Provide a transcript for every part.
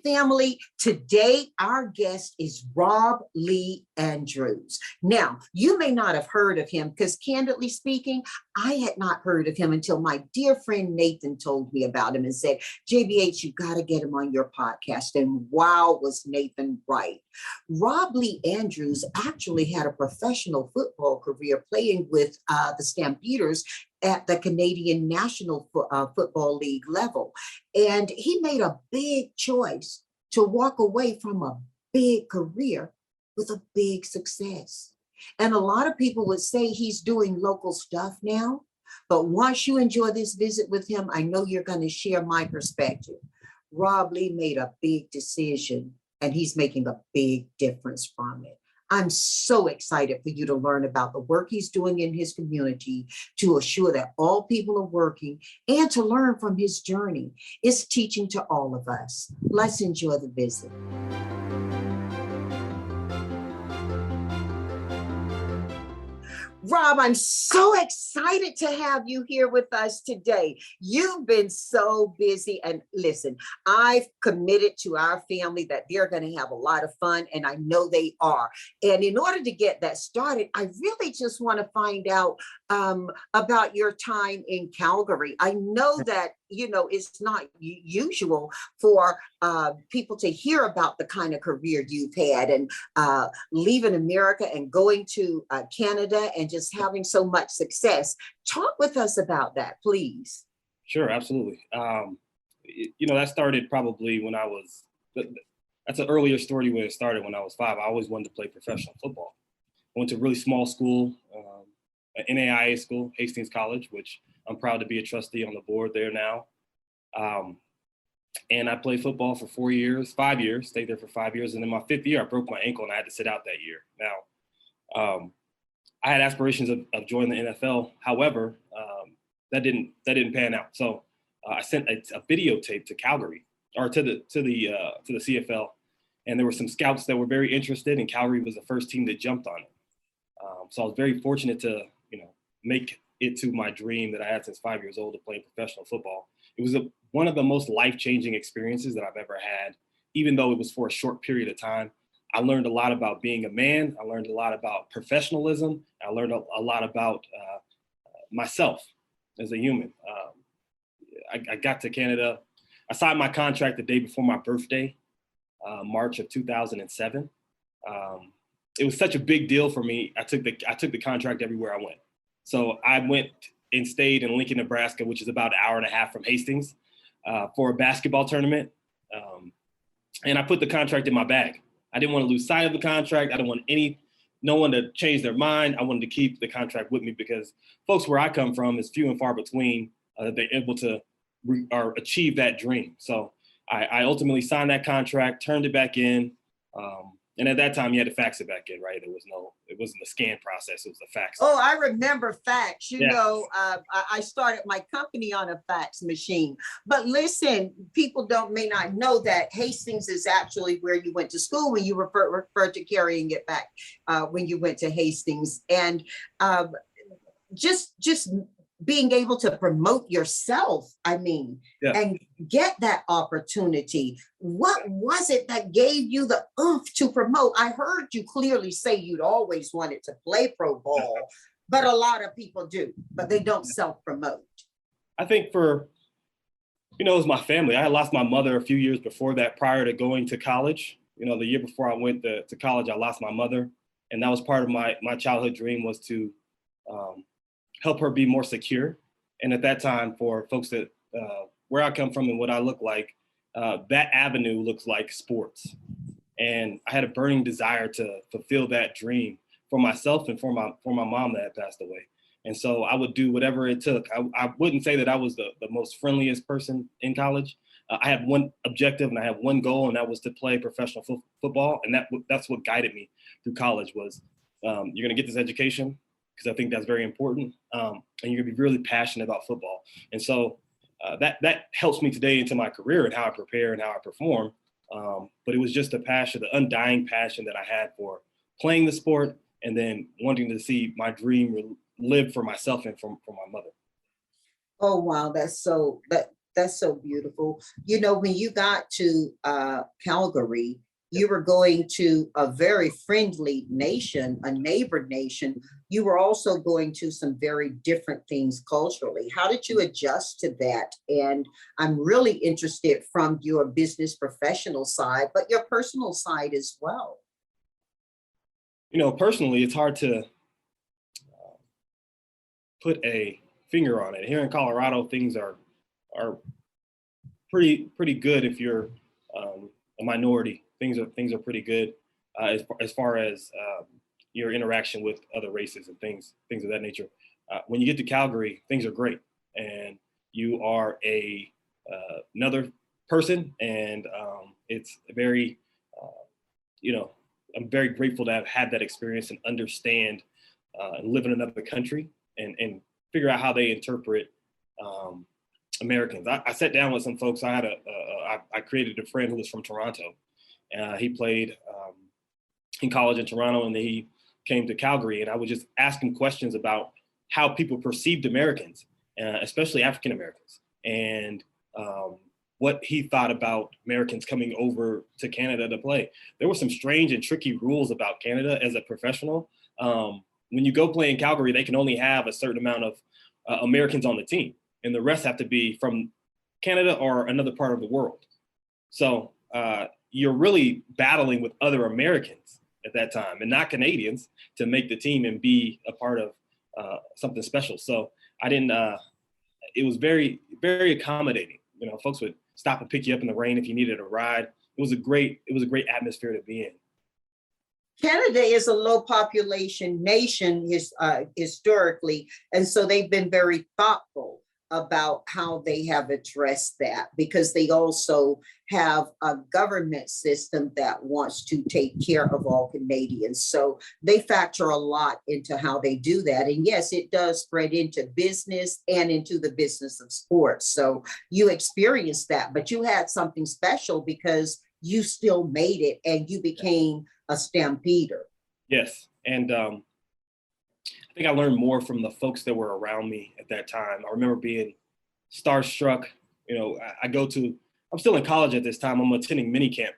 family, today our guest is Rob Lee Andrews. Now, you may not have heard of him because candidly speaking, I had not heard of him until my dear friend Nathan told me about him and said, JBH, you got to get him on your podcast. And wow, was Nathan right. Rob Lee Andrews actually had a professional football career playing with the Stampeders at the Canadian National Football League level. And he made a big choice to walk away from a big career with a big success. And a lot of people would say he's doing local stuff now, but once you enjoy this visit with him, I know you're going to share my perspective. Rob Lee made a big decision and he's making a big difference from it. I'm so excited for you to learn about the work he's doing in his community to assure that all people are working and to learn from his journey. It's teaching to all of us. Let's enjoy the visit. Rob, I'm so excited to have you here with us today. You've been so busy, and listen, I've committed to our family that they're going to have a lot of fun, and I know they are. And in order to get that started, I really just want to find out about your time in Calgary. I know that, you know, it's not usual for people to hear about the kind of career you've had and leaving America and going to Canada and just having so much success. Talk with us about that, please. Sure, absolutely. You know, that started probably when I was, that's an earlier story when it started when I was 5. I always wanted to play professional football. I went to a really small school, an NAIA school, Hastings College, which I'm proud to be a trustee on the board there now. And I played football for 5 years, stayed there for 5 years. And in my 5th year, I broke my ankle and I had to sit out that year. Now, I had aspirations of joining the NFL. However, that didn't pan out. So I sent a videotape to Calgary or to the CFL. And there were some scouts that were very interested, and Calgary was the first team that jumped on it. So I was very fortunate to, you know, make it to my dream that I had since 5 years old to play professional football. It was one of the most life-changing experiences that I've ever had, even though it was for a short period of time. I learned a lot about being a man. I learned a lot about professionalism. I learned a lot about myself as a human. I got to Canada. I signed my contract the day before my birthday, March of 2007. It was such a big deal for me. I took the contract everywhere I went. So I went and stayed in Lincoln, Nebraska, which is about an hour and a half from Hastings, for a basketball tournament. And I put the contract in my bag. I didn't want to lose sight of the contract. I didn't want no one to change their mind. I wanted to keep the contract with me because folks where I come from is few and far between that they're able to achieve that dream. So I ultimately signed that contract, turned it back in. And at that time, you had to fax it back in, right? It wasn't a scan process, it was a fax. Oh, I remember fax. You know, I started my company on a fax machine. But listen, people may not know that Hastings is actually where you went to school when you referred to carrying it back when you went to Hastings. And just being able to promote yourself, and get that opportunity. What was it that gave you the oomph to promote? I heard you clearly say you'd always wanted to play pro ball, but a lot of people do, but they don't self-promote. I think it was my family. I had lost my mother a few years before that, prior to going to college. You know, the year before I went to college, I lost my mother. And that was part of my childhood dream, was to help her be more secure. And at that time, for folks that where I come from and what I look like, that avenue looks like sports. And I had a burning desire to fulfill that dream for myself and for my mom that had passed away. And so I would do whatever it took. I wouldn't say that I was the most friendliest person in college. I had one objective and I had one goal, and that was to play professional football. And that's what guided me through college was, you're gonna get this education, because I think that's very important. And you're gonna be really passionate about football. And so that helps me today into my career and how I prepare and how I perform. But it was just a passion, the undying passion that I had for playing the sport, and then wanting to see my dream live for myself and for my mother. Oh, wow. That's so beautiful. You know, when you got to Calgary, you were going to a very friendly nation, a neighbor nation. You were also going to some very different things culturally. How did you adjust to that? And I'm really interested from your business professional side, but your personal side as well. You know, personally, it's hard to put a finger on it. Here in Colorado, things are pretty good if you're a minority. Things are pretty good as far as your interaction with other races and things of that nature. When you get to Calgary, things are great, and you are another person, and it's very, you know, I'm very grateful to have had that experience and understand and live in another country and figure out how they interpret Americans. I sat down with some folks. I created a friend who was from Toronto. He played in college in Toronto, and then he came to Calgary, and I would just ask him questions about how people perceived Americans, especially African Americans, and what he thought about Americans coming over to Canada to play. There were some strange and tricky rules about Canada as a professional. When you go play in Calgary, they can only have a certain amount of Americans on the team, and the rest have to be from Canada or another part of the world. So you're really battling with other Americans at that time and not Canadians to make the team and be a part of something special. So I didn't, it was very, very accommodating. You know, folks would stop and pick you up in the rain if you needed a ride. It was a great atmosphere to be in. Canada is a low population nation historically, and so they've been very thoughtful about how they have addressed that, because they also have a government system that wants to take care of all Canadians. So they factor a lot into how they do that. And yes, it does spread into business and into the business of sports. So you experienced that, but you had something special because you still made it and you became a stampeder. Yes, and I think I learned more from the folks that were around me at that time. I remember being starstruck. You know, I'm still in college at this time. I'm attending mini camp,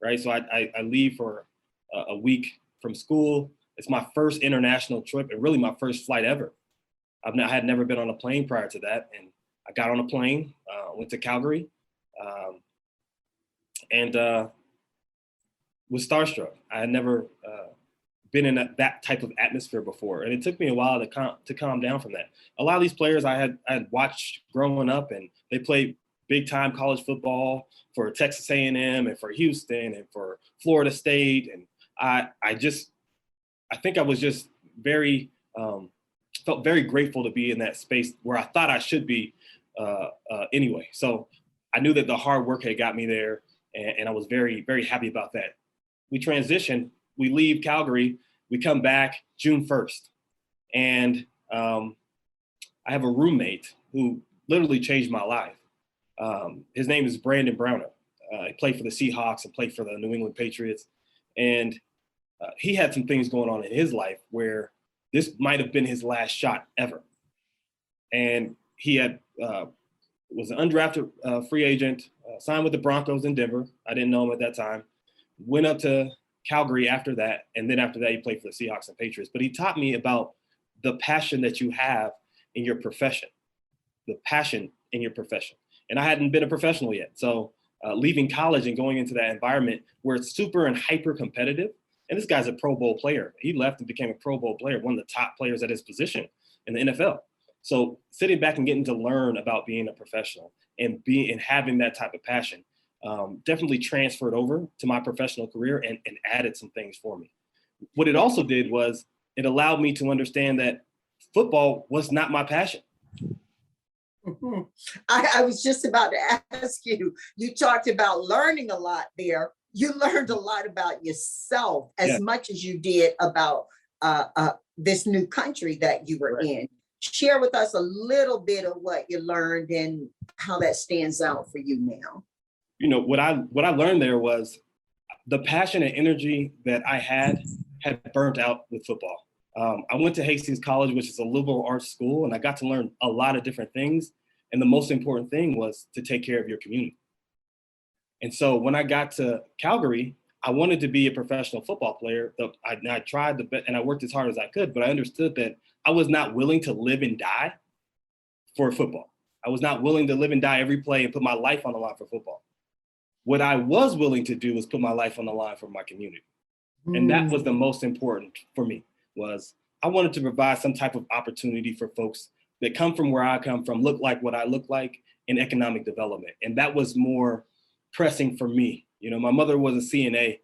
right? So I leave for a week from school. It's my first international trip and really my first flight ever. I had never been on a plane prior to that. And I got on a plane, went to Calgary, and was starstruck. I had never been in that type of atmosphere before. And it took me a while to calm down from that. A lot of these players I had watched growing up, and they played big time college football for Texas A&M and for Houston and for Florida State. And I think I was just felt very grateful to be in that space where I thought I should be anyway. So I knew that the hard work had got me there, and I was very, very happy about that. We transitioned. We leave Calgary, we come back June 1st. And I have a roommate who literally changed my life. His name is Brandon Browner. He played for the Seahawks and played for the New England Patriots. And he had some things going on in his life where this might have been his last shot ever. And he had was an undrafted free agent, signed with the Broncos in Denver. I didn't know him at that time. Went up to Calgary after that, and then after that, he played for the Seahawks and Patriots. But he taught me about the passion that you have in your profession, the passion in your profession. And I hadn't been a professional yet. So leaving college and going into that environment where it's super and hyper competitive, and this guy's a Pro Bowl player. He left and became a Pro Bowl player, one of the top players at his position in the NFL. So sitting back and getting to learn about being a professional and having that type of passion definitely transferred over to my professional career and added some things for me. What it also did was it allowed me to understand that football was not my passion. Mm-hmm. I was just about to ask you, you talked about learning a lot there. You learned a lot about yourself as much as you did about this new country that you were in. Share with us a little bit of what you learned and how that stands out for you now. You know, what I learned there was the passion and energy that I had burnt out with football. I went to Hastings College, which is a liberal arts school, and I got to learn a lot of different things. And the most important thing was to take care of your community. And so when I got to Calgary, I wanted to be a professional football player. I tried and I worked as hard as I could, but I understood that I was not willing to live and die for football. I was not willing to live and die every play and put my life on the line for football. What I was willing to do was put my life on the line for my community. And that was the most important for me, was I wanted to provide some type of opportunity for folks that come from where I come from, look like what I look like, in economic development. And that was more pressing for me. You know, my mother was a CNA.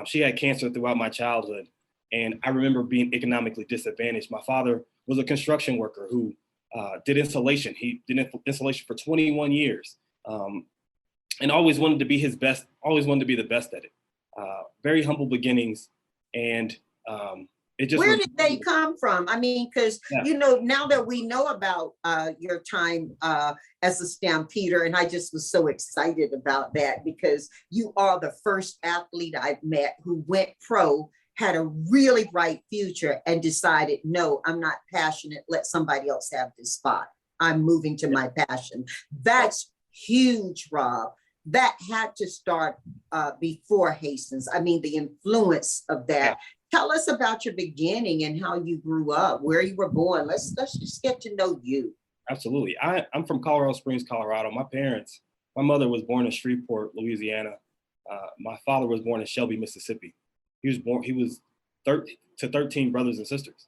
She had cancer throughout my childhood. And I remember being economically disadvantaged. My father was a construction worker who did insulation. He did insulation for 21 years and always wanted to be his best, always wanted to be the best at it. Very humble beginnings. And it just— Where did they come from? I mean, because, you know, now that we know about your time as a stampeder, and I just was so excited about that, because you are the first athlete I've met who went pro, had a really bright future, and decided, no, I'm not passionate. Let somebody else have this spot. I'm moving to my passion. That's huge, Rob. That had to start before Hastings. I mean, the influence of that. Tell us about your beginning and how you grew up, where you were born. Let's just get to know you. Absolutely. I'm from Colorado Springs, Colorado. My mother was born in Shreveport, Louisiana. My father was born in Shelby, Mississippi. He was 13 brothers and sisters.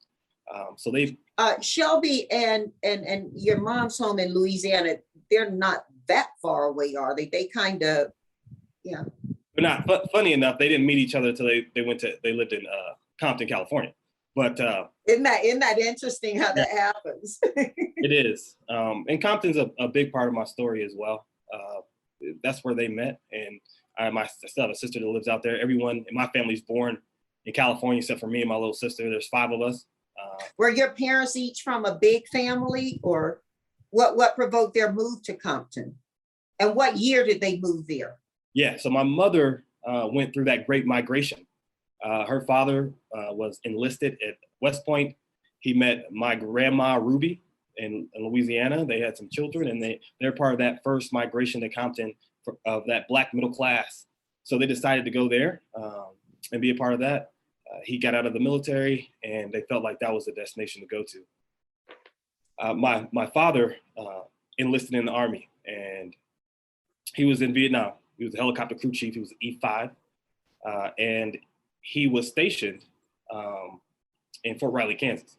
So they— Shelby and your mom's home in Louisiana, they're not that far away, are they? They kind of, yeah. But not funny enough, they didn't meet each other until they lived in Compton, California. But isn't that interesting how that happens? It is. And Compton's a big part of my story as well. That's where they met. And I still have a sister that lives out there. Everyone in my family's born in California except for me and my little sister. There's 5 of us. Were your parents each from a big family, or what provoked their move to Compton? And what year did they move there? Yeah, so my mother went through that great migration. Her father was enlisted at West Point. He met my grandma Ruby in Louisiana. They had some children, and they're part of that first migration to Compton of that Black middle class. So they decided to go there and be a part of that. He got out of the military, and they felt like that was the destination to go to. My father enlisted in the Army, and he was in Vietnam. He was a helicopter crew chief. He was an E5. And he was stationed in Fort Riley, Kansas.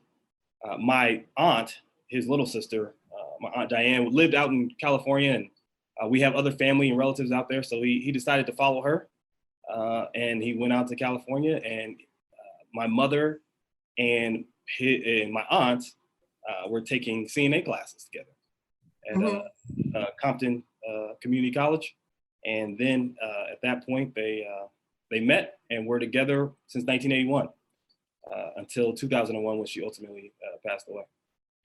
My aunt, his little sister, my Aunt Diane, lived out in California, and we have other family and relatives out there. So he decided to follow her, and he went out to California. And my mother and my aunt were taking CNA classes together at Compton Community College. And then at that point, they met and were together since 1981 until 2001, when she ultimately passed away.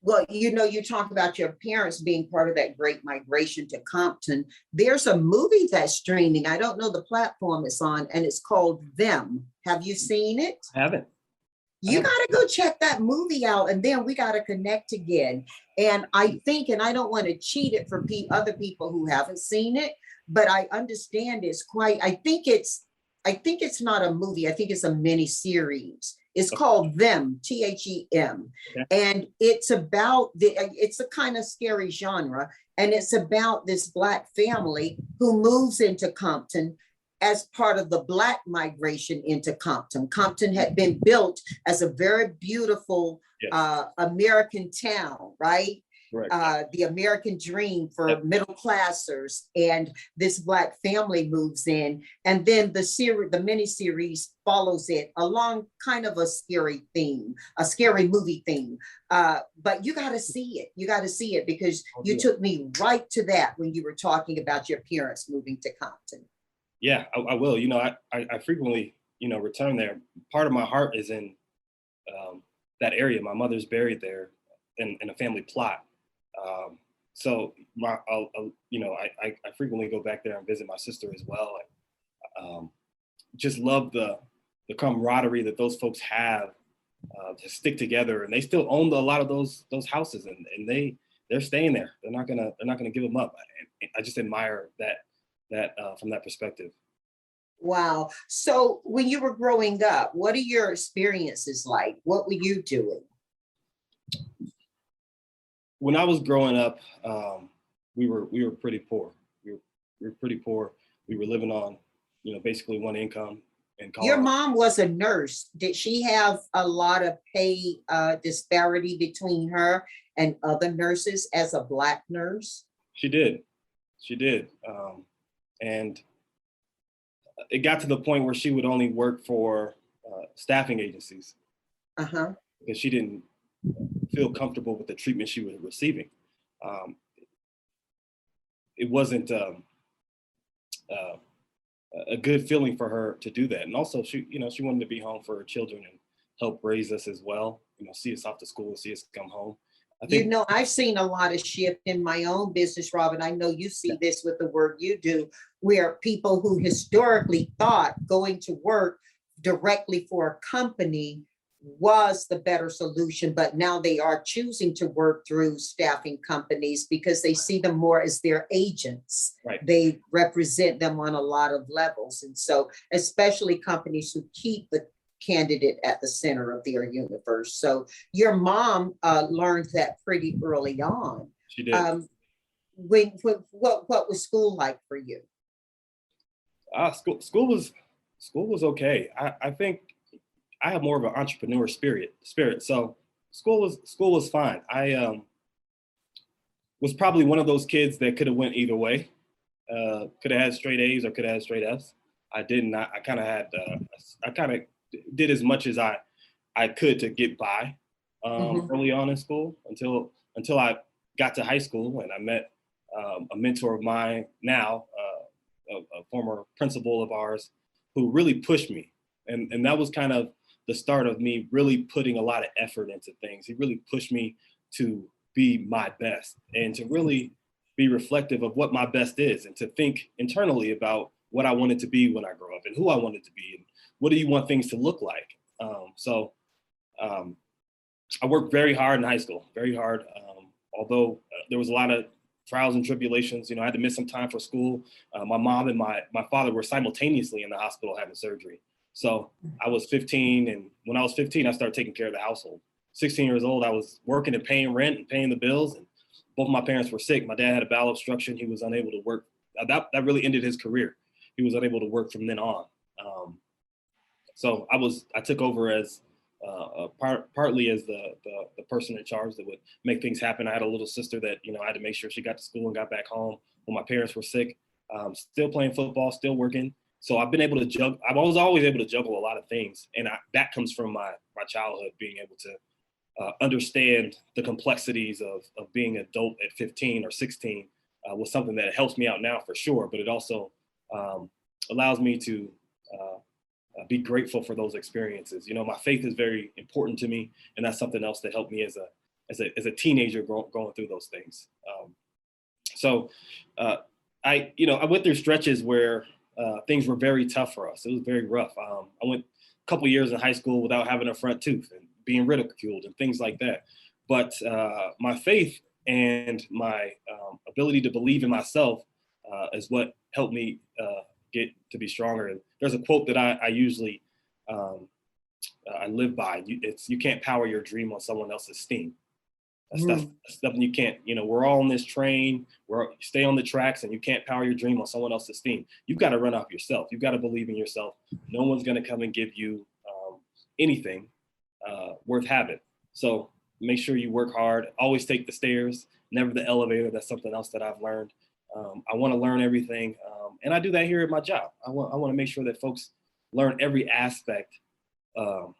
Well, you know, you talk about your parents being part of that great migration to Compton. There's a movie that's streaming. I don't know the platform it's on, and it's called Them. Have you seen it? I haven't. You got to go check that movie out, and then we got to connect again. And I think, and I don't want to cheat it for other people who haven't seen it, but I understand it's quite, I think it's not a movie. I think it's a mini series. It's called Them, THEM. Okay. And it's about it's a kind of scary genre. And it's about this Black family who moves into Compton as part of the Black migration into Compton. Compton had been built as a very beautiful American town, right? The American dream for middle classers, and this Black family moves in, and then the miniseries follows it along kind of a scary theme, a scary movie theme. But you got to see it. You got to see it, because you took me right to that when you were talking about your parents moving to Compton. Yeah, I will. You know, I frequently, return there. Part of my heart is in that area. My mother's buried there in a family plot. So I frequently go back there and visit my sister as well. And just love the camaraderie that those folks have to stick together, and they still own a lot of those houses, and they they're staying there. They're not gonna give them up. I just admire that from that perspective. Wow. So when you were growing up, what are your experiences like? What were you doing? When I was growing up, we were pretty poor. We were pretty poor. We were living on, basically one income in Your Colorado. mom was a nurse. Did she have a lot of pay disparity between her and other nurses as a Black nurse? She did. And it got to the point where she would only work for staffing agencies because she didn't feel comfortable with the treatment she was receiving. It wasn't a good feeling for her to do that. And also she wanted to be home for her children and help raise us as well, see us off to school and see us come home. I think, I've seen a lot of shift in my own business, Robin. I know you see this with the work you do, where people who historically thought going to work directly for a company was the better solution, but now they are choosing to work through staffing companies because they see them more as their agents. Right. They represent them on a lot of levels. And so, especially companies who keep the candidate at the center of their universe. So your mom learned that pretty early on. she did. What was school like for you? School was okay. I think I have more of an entrepreneur spirit. So school was fine. I was probably one of those kids that could have went either way. Could have had straight A's or could have had straight F's. I didn't. I kind of did as much as I could to get by early on in school until I got to high school and I met a mentor of mine now, a former principal of ours, who really pushed me. And that was kind of the start of me really putting a lot of effort into things. He really pushed me to be my best and to really be reflective of what my best is and to think internally about what I wanted to be when I grow up and who I wanted to be and what do you want things to look like. So I worked very hard in high school, very hard. Although there was a lot of trials and tribulations, I had to miss some time for school. My mom and my father were simultaneously in the hospital having surgery. So I was 15, and when I was 15, I started taking care of the household. 16 years old, I was working and paying rent and paying the bills, and both my parents were sick. My dad had a bowel obstruction. He was unable to work. That really ended his career. He was unable to work from then on. So I took over as partly as the person in charge that would make things happen. I had a little sister that, I had to make sure she got to school and got back home when my parents were sick. Still playing football, still working. So I've been able to juggle. I was always able to juggle a lot of things. And that comes from my childhood, being able to understand the complexities of being an adult at 15 or 16 was something that helps me out now for sure. But it also allows me to be grateful for those experiences. My faith is very important to me. And that's something else that helped me as a teenager going through those things. I went through stretches where things were very tough for us. It was very rough. I went a couple years in high school without having a front tooth and being ridiculed and things like that. But my faith and my ability to believe in myself is what helped me get to be stronger. And there's a quote that I usually I live by. You can't power your dream on someone else's steam. That's something you can't, we're all on this train, stay on the tracks, and you can't power your dream on someone else's steam. You've got to run off yourself. You've got to believe in yourself. No one's going to come and give you anything worth having. So make sure you work hard. Always take the stairs, never the elevator. That's something else that I've learned. I want to learn everything. And I do that here at my job. I want to make sure that folks learn every aspect of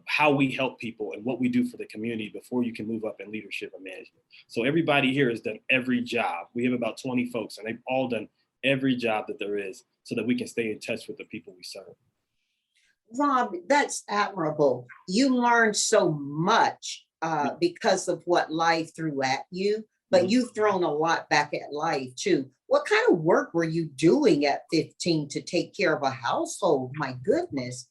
how we help people and what we do for the community before you can move up in leadership and management. So everybody here has done every job. We have about 20 folks and they've all done every job that there is so that we can stay in touch with the people we serve. Rob, that's admirable. You learned so much because of what life threw at you, but you've thrown a lot back at life too. What kind of work were you doing at 15 to take care of a household? My goodness.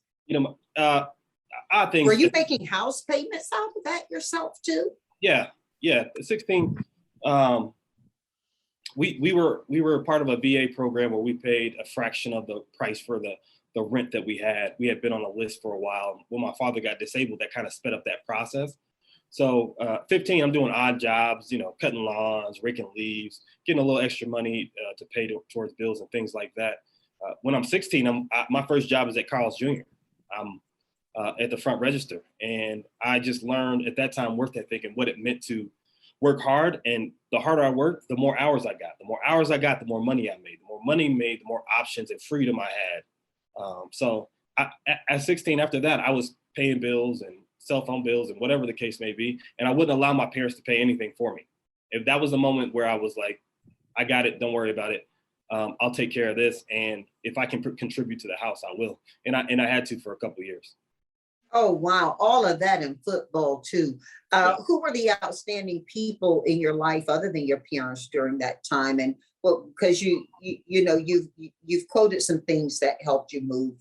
I think. Were you making house payments out of that yourself too? Yeah. At 16, We were part of a VA program where we paid a fraction of the price for the rent that we had. We had been on a list for a while. When my father got disabled, that kind of sped up that process. So 15, I'm doing odd jobs, cutting lawns, raking leaves, getting a little extra money to pay towards bills and things like that. When I'm 16, my first job is at Carl's Jr. I'm at the front register. And I just learned at that time work ethic and what it meant to work hard. And the harder I worked, the more hours I got. The more hours I got, the more money I made. The more money made, the more options and freedom I had. So at 16, after that, I was paying bills and cell phone bills and whatever the case may be. And I wouldn't allow my parents to pay anything for me. If that was the moment where I was like, I got it, don't worry about it. I'll take care of this. And if I can contribute to the house, I will. And I had to for a couple of years. Oh, wow. All of that in football too. Yeah. Who were the outstanding people in your life other than your parents during that time? And well, because you've quoted some things that helped you move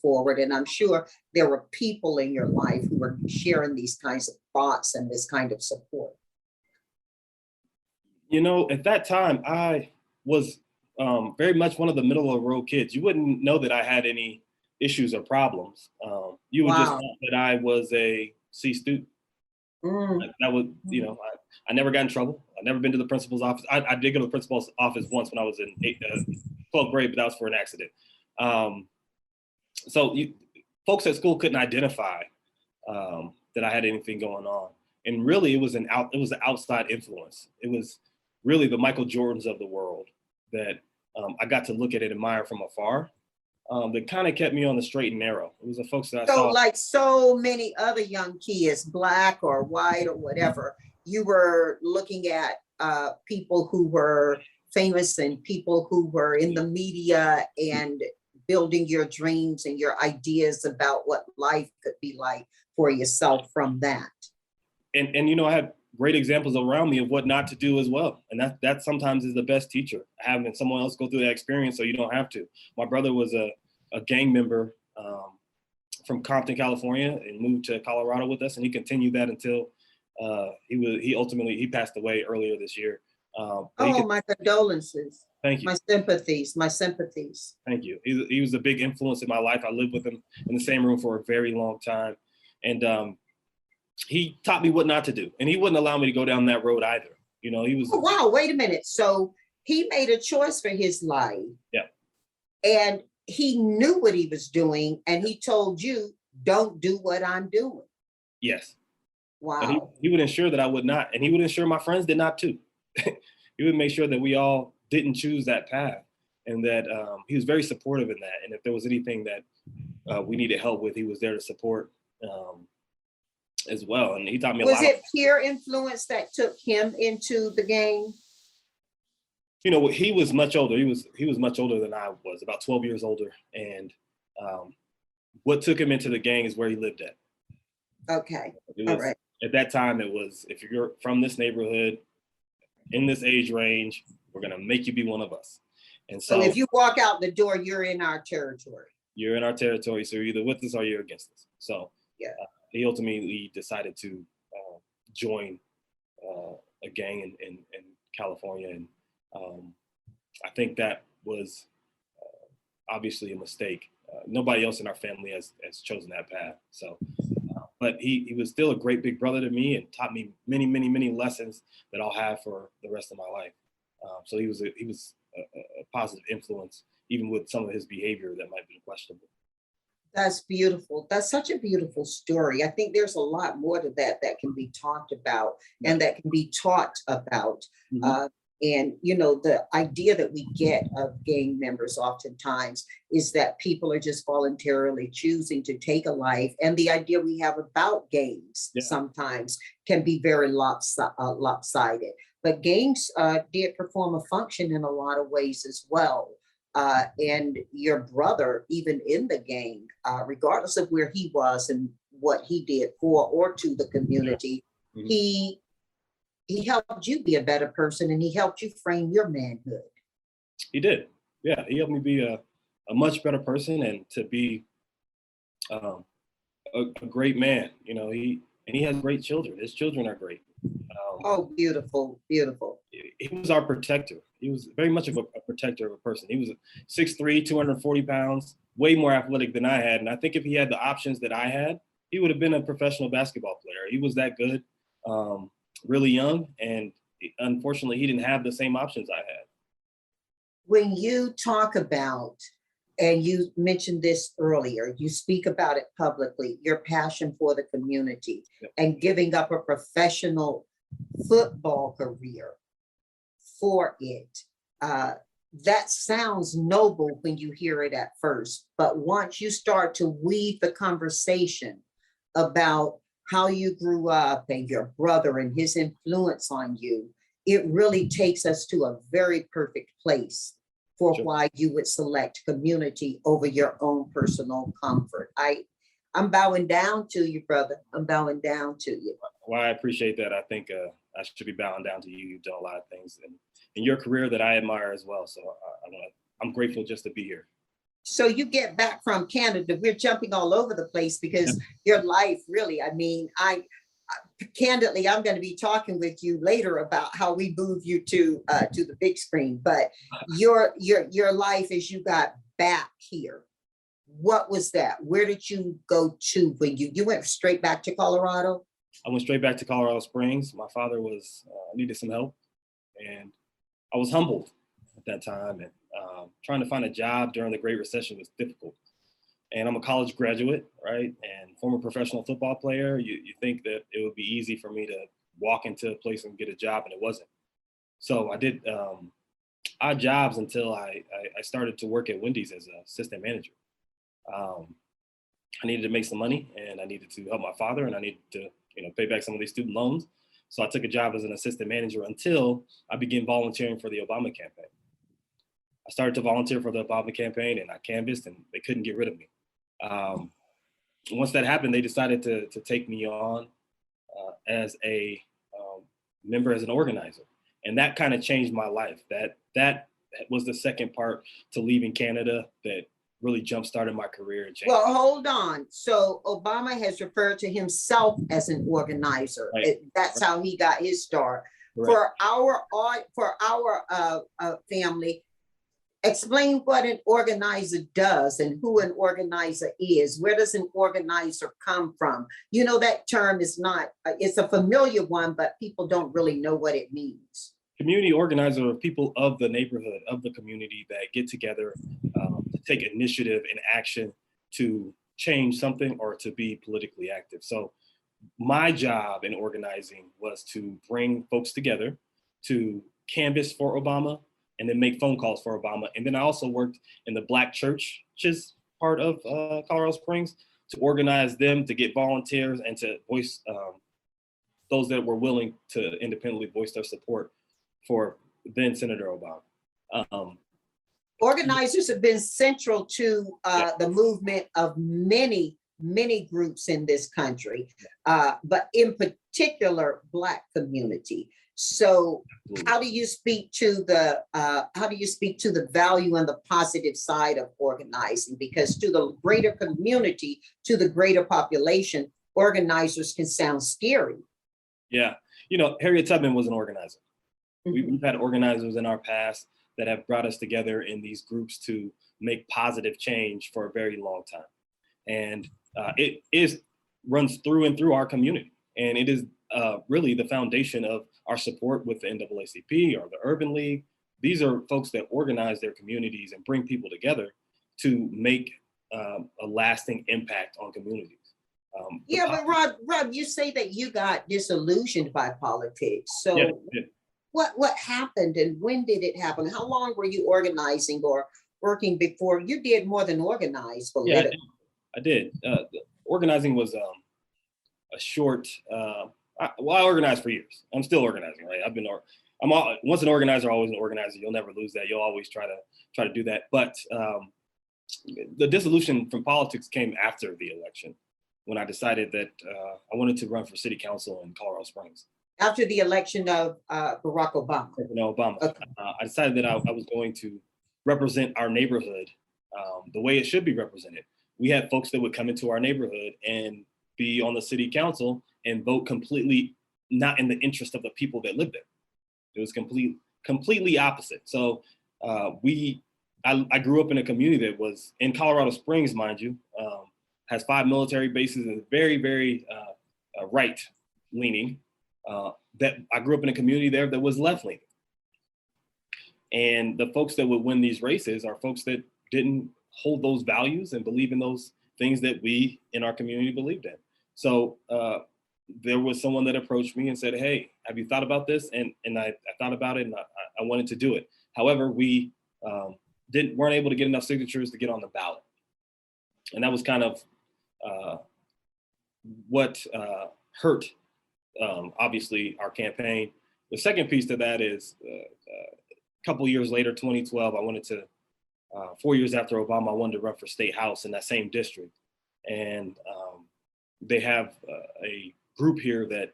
forward. And I'm sure there were people in your life who were sharing these kinds of thoughts and this kind of support. At that time, I was very much one of the middle of the road kids. You wouldn't know that I had any issues or problems. You would just know that I was a C student. That was, I never got in trouble. I've never been to the principal's office. I did go to the principal's office once when I was in 12th grade, but that was for an accident. So folks at school couldn't identify that I had anything going on. And really, it was an outside influence. It was really the Michael Jordans of the world that I got to look at and admire from afar. That kind of kept me on the straight and narrow. It was the folks that I saw. Like so many other young kids, Black or white or whatever, you were looking at people who were famous and people who were in the media and building your dreams and your ideas about what life could be like for yourself from that. And I had great examples around me of what not to do as well. And that sometimes is the best teacher, having someone else go through that experience so you don't have to. My brother was a gang member from Compton, California, and moved to Colorado with us. And he continued that until he ultimately passed away earlier this year. My condolences. Thank you. My sympathies. Thank you. He was a big influence in my life. I lived with him in the same room for a very long time. And he taught me what not to do. And he wouldn't allow me to go down that road either. He was. Oh, wow, wait a minute. So he made a choice for his life. Yeah. And he knew what he was doing. And he told you, don't do what I'm doing. Yes. Wow. And he would ensure that I would not. And he would ensure my friends did not too. He would make sure that we all didn't choose that path. And that he was very supportive in that. And if there was anything that we needed help with, he was there to support as well. And he taught me a lot. Was it peer influence that took him into the game? He was much older. He was much older than I was, about 12 years older. And what took him into the gang is where he lived at. Okay. All right. At that time, it was, if you're from this neighborhood, in this age range, we're going to make you be one of us. And so if you walk out the door, you're in our territory. You're in our territory. So you're either with us or you're against us. So yeah. He ultimately decided to join a gang in California. And I think that was obviously a mistake. Nobody else in our family has chosen that path. So, but he was still a great big brother to me and taught me many, many, many lessons that I'll have for the rest of my life. So he was a positive influence, even with some of his behavior that might be questionable. That's beautiful. That's such a beautiful story. I think there's a lot more to that can be talked about and that can be taught about. Mm-hmm. And, the idea that we get of gang members oftentimes is that people are just voluntarily choosing to take a life. And the idea we have about gangs sometimes can be very lopsided. But gangs did perform a function in a lot of ways as well. And your brother, even in the gang, regardless of where he was and what he did for or to the community, mm-hmm. He helped you be a better person and he helped you frame your manhood. He did. Yeah, he helped me be a much better person and to be a great man. He has great children. His children are great. Oh, beautiful, beautiful. He was our protector. He was very much of a protector of a person. He was 6'3", 240 pounds, way more athletic than I had. And I think if he had the options that I had, he would have been a professional basketball player. He was that good, really young. And unfortunately, he didn't have the same options I had. When you talk about, and you mentioned this earlier, you speak about it publicly, your passion for the community. Yep. And giving up a professional football career for it. That sounds noble when you hear it at first, but once you start to weave the conversation about how you grew up and your brother and his influence on you, it really takes us to a very perfect place for Sure. why you would select community over your own personal comfort. I'm bowing down to you, brother. I'm bowing down to you. Well, I appreciate that. I think I should be bowing down to you. You've done a lot of things in your career that I admire as well. So I'm grateful just to be here. So you get back from Canada. We're jumping all over the place because your life really, I mean, candidly, I'm going to be talking with you later about how we move you to the big screen. But your life as you got back here, what was that? Where did you go to when you went straight back to Colorado? I went straight back to Colorado Springs. My father was needed some help, and I was humbled at that time. And trying to find a job during the Great Recession was difficult. And I'm a college graduate, right? And former professional football player. You think that it would be easy for me to walk into a place and get a job, and it wasn't. So I did odd jobs until I started to work at Wendy's as an assistant manager. I needed to make some money, and I needed to help my father, and I needed to pay back some of these student loans. So I took a job as an assistant manager until I began volunteering for the Obama campaign. I started to volunteer for the Obama campaign, and I canvassed, and they couldn't get rid of me. Once that happened, they decided to take me on as a member, as an organizer. And that kind of changed my life. That was the second part to leaving Canada that really jump-started my career and changed. Well, hold on. So Obama has referred to himself as an organizer. Right. That's how he got his start. Correct. For our family, explain what an organizer does and who an organizer is. Where does an organizer come from? You know, that term is not, it's a familiar one, but people don't really know what it means. Community organizer are people of the neighborhood, of the community that get together to take initiative and action to change something or to be politically active. So my job in organizing was to bring folks together to canvass for Obama and then make phone calls for Obama. And then I also worked in the Black churches part of Colorado Springs to organize them, to get volunteers and to voice those that were willing to independently voice their support for then Senator Obama. Organizers have been central to the movement of many groups in this country, but in particular, Black community. So how do you speak to the value and the positive side of organizing? Because to the greater community, to the greater population, organizers can sound scary. Yeah, Harriet Tubman was an organizer. We've had organizers in our past that have brought us together in these groups to make positive change for a very long time. And it runs through and through our community. And it is really the foundation of our support with the NAACP or the Urban League. These are folks that organize their communities and bring people together to make a lasting impact on communities. But Rob, you say that you got disillusioned by politics. So yeah. What happened and when did it happen? How long were you organizing or working before you did more than organize politically? Yeah, I did. Organizing was a short. I organized for years. I'm still organizing, right? Once an organizer, always an organizer. You'll never lose that. You'll always try to do that. But the dissolution from politics came after the election, when I decided that I wanted to run for city council in Colorado Springs. After the election of Barack Obama. Obama. Okay. I decided that I was going to represent our neighborhood the way it should be represented. We had folks that would come into our neighborhood and be on the city council and vote completely not in the interest of the people that lived there. It was completely opposite. So I grew up in a community that was in Colorado Springs, mind you, has 5 military bases and very, very right leaning. That I grew up in a community there that was left leaning. And the folks that would win these races are folks that didn't hold those values and believe in those things that we in our community believed in. So there was someone that approached me and said, hey, have you thought about this? And I thought about it and I wanted to do it. However, we weren't able to get enough signatures to get on the ballot. And that was kind of what hurt, obviously, our campaign. The second piece to that is a couple years later, 2012, I wanted to, 4 years after Obama, I wanted to run for state house in that same district. And they have a group here that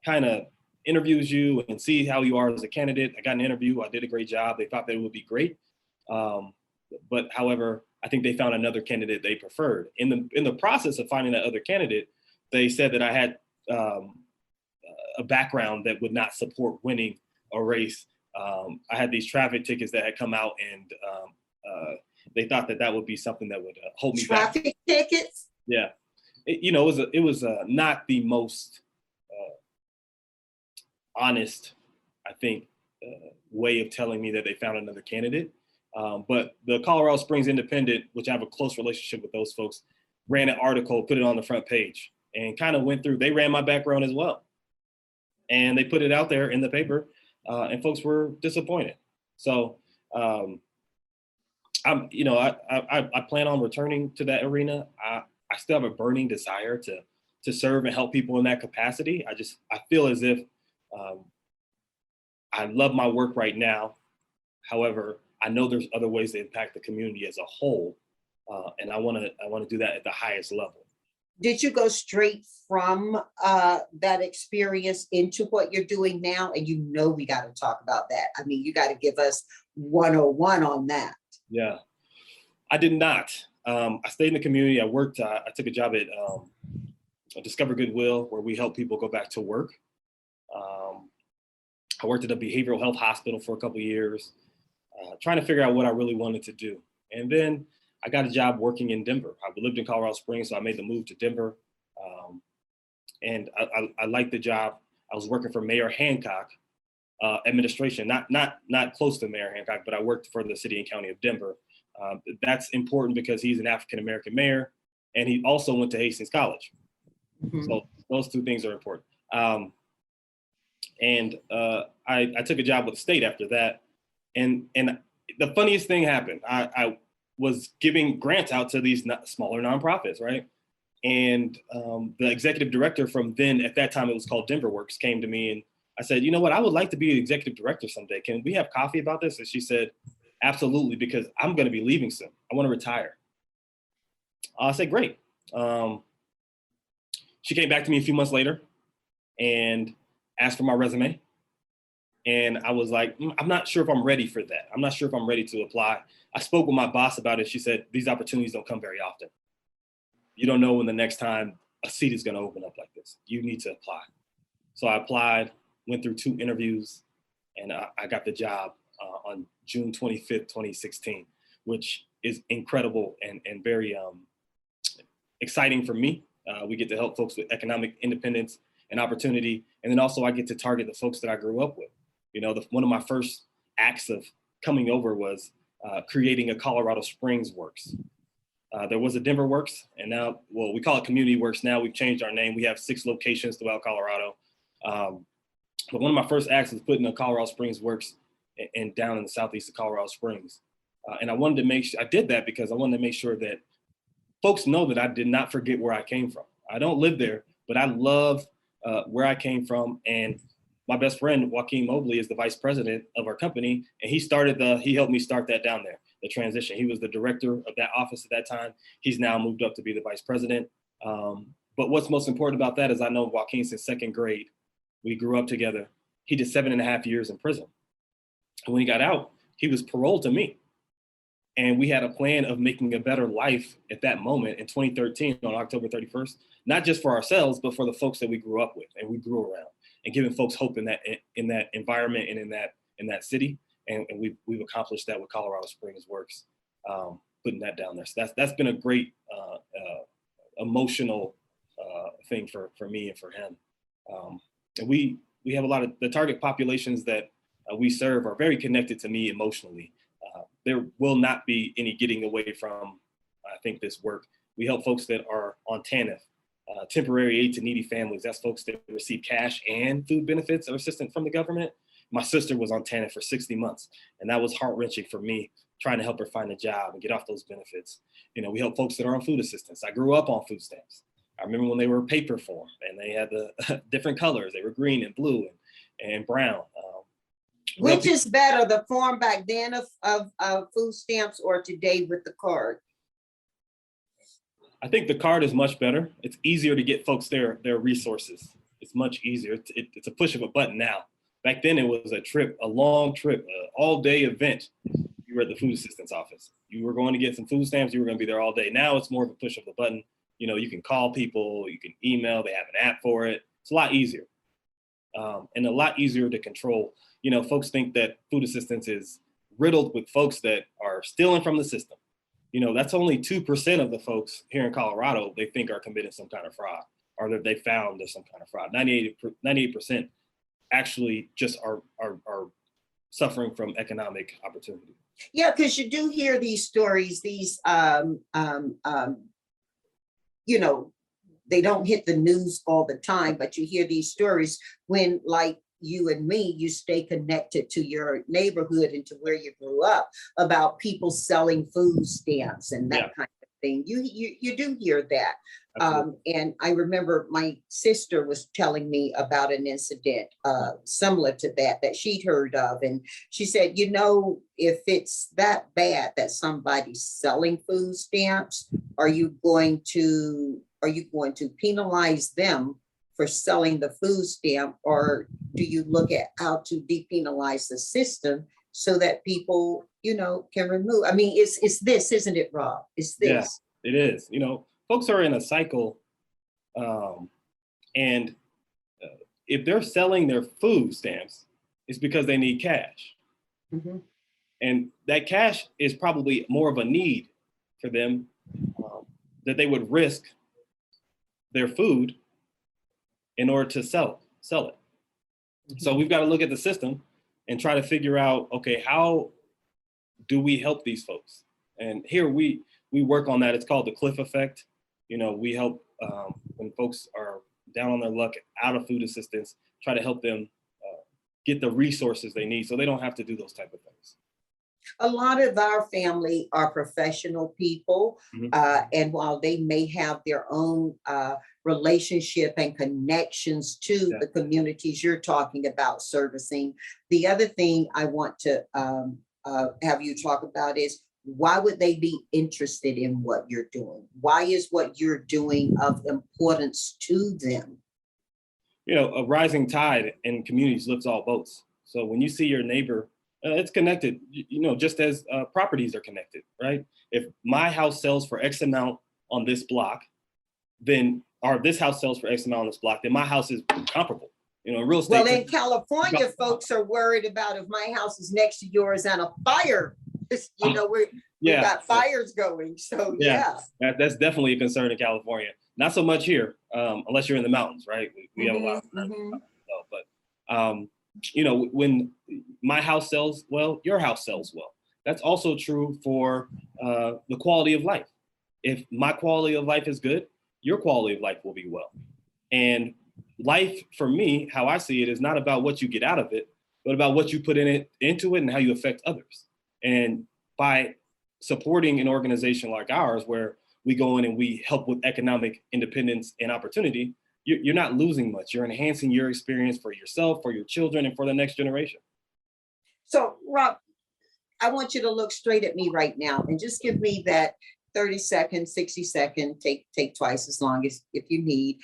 kind of interviews you and see how you are as a candidate. I got an interview, I did a great job. They thought that it would be great. But however, I think they found another candidate they preferred. In the process of finding that other candidate, they said that I had a background that would not support winning a race. I had these traffic tickets that had come out, and they thought that would be something that would hold me back. Traffic tickets? Yeah, it was not the most honest, I think, way of telling me that they found another candidate. But the Colorado Springs Independent, which I have a close relationship with those folks, ran an article, put it on the front page, and kind of went through. They ran my background as well, and they put it out there in the paper, and folks were disappointed. So I plan on returning to that arena. I still have a burning desire to serve and help people in that capacity. I feel as if I love my work right now. However, I know there's other ways to impact the community as a whole, and I want to do that at the highest level. Did you go straight from that experience into what you're doing now? And we got to talk about that. I mean, you got to give us 101 on that. Yeah, I did not. I stayed in the community. I worked. I took a job at Discover Goodwill, where we help people go back to work. I worked at a behavioral health hospital for a couple of years, trying to figure out what I really wanted to do. And then I got a job working in Denver. I lived in Colorado Springs, so I made the move to Denver. And I liked the job. I was working for Mayor Hancock administration, not close to Mayor Hancock, but I worked for the city and county of Denver. That's important because he's an African-American mayor, and he also went to Hastings College. Mm-hmm. So those two things are important. And I took a job with the state after that. And the funniest thing happened. I was giving grants out to these smaller nonprofits, right? And the executive director from then, at that time it was called DenverWorks, came to me and I said, you know what, I would like to be an executive director someday. Can we have coffee about this? And she said, absolutely, because I'm going to be leaving soon. I want to retire. I said, great. She came back to me a few months later and asked for my resume. And I was like, I'm not sure if I'm ready for that. I'm not sure if I'm ready to apply. I spoke with my boss about it. She said, these opportunities don't come very often. You don't know when the next time a seat is going to open up like this. You need to apply. So I applied, went through 2 interviews, and I got the job on June 25th, 2016, which is incredible and very exciting for me. We get to help folks with economic independence and opportunity. And then also I get to target the folks that I grew up with. You know, one of my first acts of coming over was creating a Colorado Springs Works. There was a Denver Works, and now, well, we call it CommunityWorks now. We've changed our name. We have 6 locations throughout Colorado. But one of my first acts was putting a Colorado Springs Works and down in the southeast of Colorado Springs. And I wanted to make sure, I did that because I wanted to make sure that folks know that I did not forget where I came from. I don't live there, but I love where I came from. And my best friend, Joaquin Mobley, is the vice president of our company. And he helped me start that down there, the transition. He was the director of that office at that time. He's now moved up to be the vice president. But what's most important about that is I know Joaquin since 2nd grade. We grew up together. He did 7.5 years in prison. And when he got out, he was paroled to me. And we had a plan of making a better life at that moment in 2013 on October 31st, not just for ourselves, but for the folks that we grew up with and we grew around. and giving folks hope in that environment and in that city. And we've accomplished that with Colorado Springs Works, putting that down there. So that's been a great emotional thing for me and for him. And we have a lot of the target populations that we serve are very connected to me emotionally. There will not be any getting away from, I think, this work. We help folks that are on TANF, temporary aid to needy families. That's folks that receive cash and food benefits or assistance from the government. My sister was on TANF for 60 months, and that was heart-wrenching for me, trying to help her find a job and get off those benefits. You know, we help folks that are on food assistance. I grew up on food stamps. I remember when they were paper form and they had the different colors. They were green and blue and brown. Which is better, the form back then of food stamps or today with the card? I think the card is much better. It's easier to get folks their resources. It's much easier. It's a push of a button now. Back then it was a long trip, an all-day event. You were at the food assistance office. You were going to get some food stamps. You were going to be there all day. Now it's more of a push of a button. You know, you can call people, you can email. They have an app for it. It's a lot easier, and a lot easier to control. You know, folks think that food assistance is riddled with folks that are stealing from the system. You know, that's only 2% of the folks here in Colorado they think are committing some kind of fraud, or that they found there's some kind of fraud. 98% actually just are suffering from economic opportunity. Yeah, because you do hear these stories, these, you know, they don't hit the news all the time, but you hear these stories when, like you and me, you stay connected to your neighborhood and to where you grew up, about people selling food stamps and that kind of thing. You do hear that. And I remember my sister was telling me about an incident similar to that she'd heard of. And she said, you know, if it's that bad that somebody's selling food stamps, are you going to penalize them for selling the food stamp, or do you look at how to depenalize the system so that people, you know, can remove? I mean, it's this, isn't it, Rob? It's this. Yeah, it is. You know, folks are in a cycle, and if they're selling their food stamps, it's because they need cash. Mm-hmm. And that cash is probably more of a need for them, that they would risk their food in order to sell it. Mm-hmm. So we've got to look at the system and try to figure out, okay, how do we help these folks? And here we work on that. It's called the cliff effect. You know, we help when folks are down on their luck, out of food assistance, try to help them get the resources they need so they don't have to do those type of things. A lot of our family are professional people, Mm-hmm. And while they may have their own relationship and connections to the communities you're talking about servicing, the other thing I want to have you talk about is, why would they be interested in what you're doing? Why is what you're doing of importance to them? You know, a rising tide in communities lifts all boats. So when you see your neighbor, it's connected, you know, just as properties are connected, right? If my house sells for X amount on this block, then, or this house sells for X amount on this block, then my house is comparable. You know, real estate. Well, in California, folks are worried about if my house is next to yours and a fire, you know, we've got fires going. So that's definitely a concern in California. Not so much here, unless you're in the mountains, right? We have a lot of but you know, when my house sells well, your house sells well. That's also true for the quality of life. If my quality of life is good, your quality of life will be well. And life, for me, how I see it, is not about what you get out of it, but about what you put into it and how you affect others. And by supporting an organization like ours, where we go in and we help with economic independence and opportunity, you're not losing much. You're enhancing your experience for yourself, for your children, and for the next generation. So, Rob, I want you to look straight at me right now and just give me that 30-second, 60-second, take twice as long as if you need,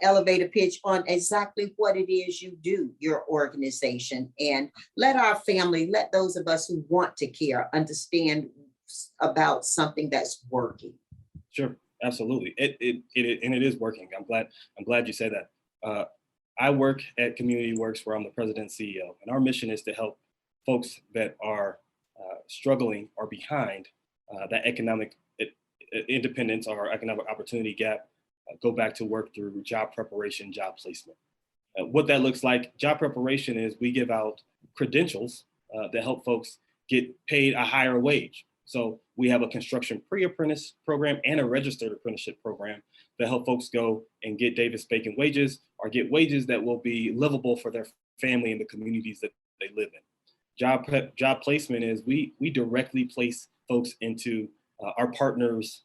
elevator pitch on exactly what it is you do, your organization, and let our family, let those of us who want to care, understand about something that's working. Sure, absolutely. It is working. I'm glad you said that. I work at CommunityWorks, where I'm the president and CEO, and our mission is to help folks that are struggling or behind that economic independence or economic opportunity gap, go back to work through job preparation, job placement. What that looks like, job preparation is we give out credentials that help folks get paid a higher wage. So we have a construction pre-apprentice program and a registered apprenticeship program that help folks go and get Davis-Bacon wages or get wages that will be livable for their family in the communities that they live in. Job placement is we directly place folks into our partners'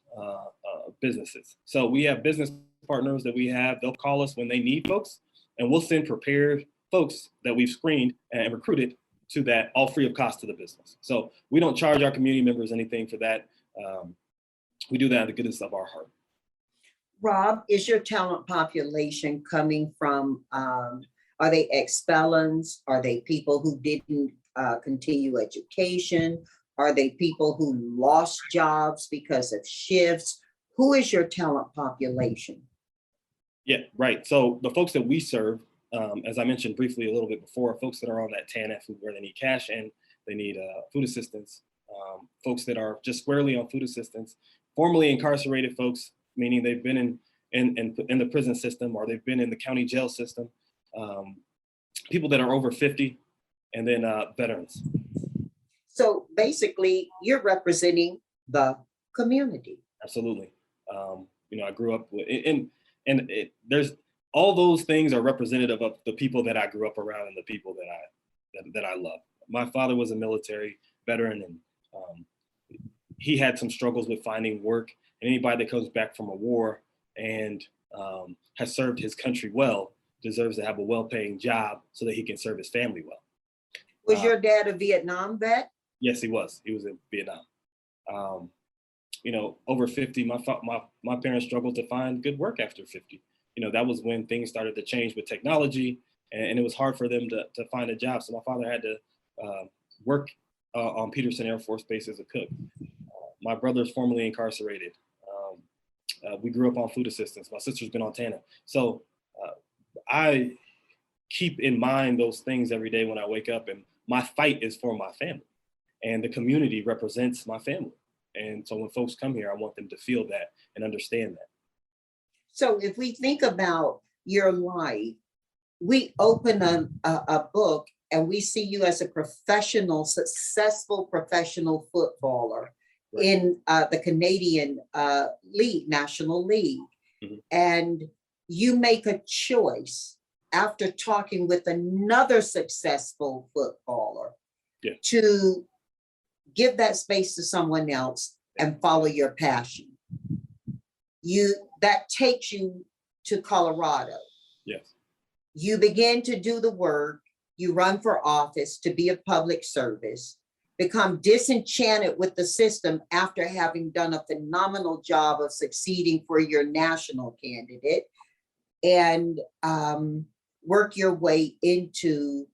businesses. So we have business partners that they'll call us when they need folks, and we'll send prepared folks that we've screened and recruited to that, all free of cost to the business. So we don't charge our community members anything for that. We do that out of the goodness of our heart. Rob, is your talent population coming from, are they ex-felons? Are they people who didn't continue education? Are they people who lost jobs because of shifts? Who is your talent population? Yeah, right. So the folks that we serve, as I mentioned briefly a little bit before, folks that are on that TANF where they need cash and they need food assistance, folks that are just squarely on food assistance, formerly incarcerated folks, meaning they've been in the prison system or they've been in the county jail system, people that are over 50, and then veterans. So basically, you're representing the community. Absolutely. I grew up with, there's all those things are representative of the people that I grew up around and the people that I love. My father was a military veteran, and he had some struggles with finding work. And anybody that comes back from a war and has served his country well deserves to have a well-paying job so that he can serve his family well. Was your dad a Vietnam vet? Yes, he was. He was in Vietnam. Over 50, my parents struggled to find good work after 50. That was when things started to change with technology, and it was hard for them to find a job. So my father had to work on Peterson Air Force Base as a cook. My brother's formerly incarcerated. We grew up on food assistance. My sister's been on TANF. So I keep in mind those things every day when I wake up, and my fight is for my family, and the community represents my family. And so when folks come here, I want them to feel that and understand that. So if we think about your life, we open a book and we see you as a professional, successful professional footballer in the Canadian League, National League. Mm-hmm. And you make a choice after talking with another successful footballer to give that space to someone else and follow your passion. That takes you to Colorado. Yes. You begin to do the work, you run for office to be a public service, become disenchanted with the system after having done a phenomenal job of succeeding for your national candidate, and work your way into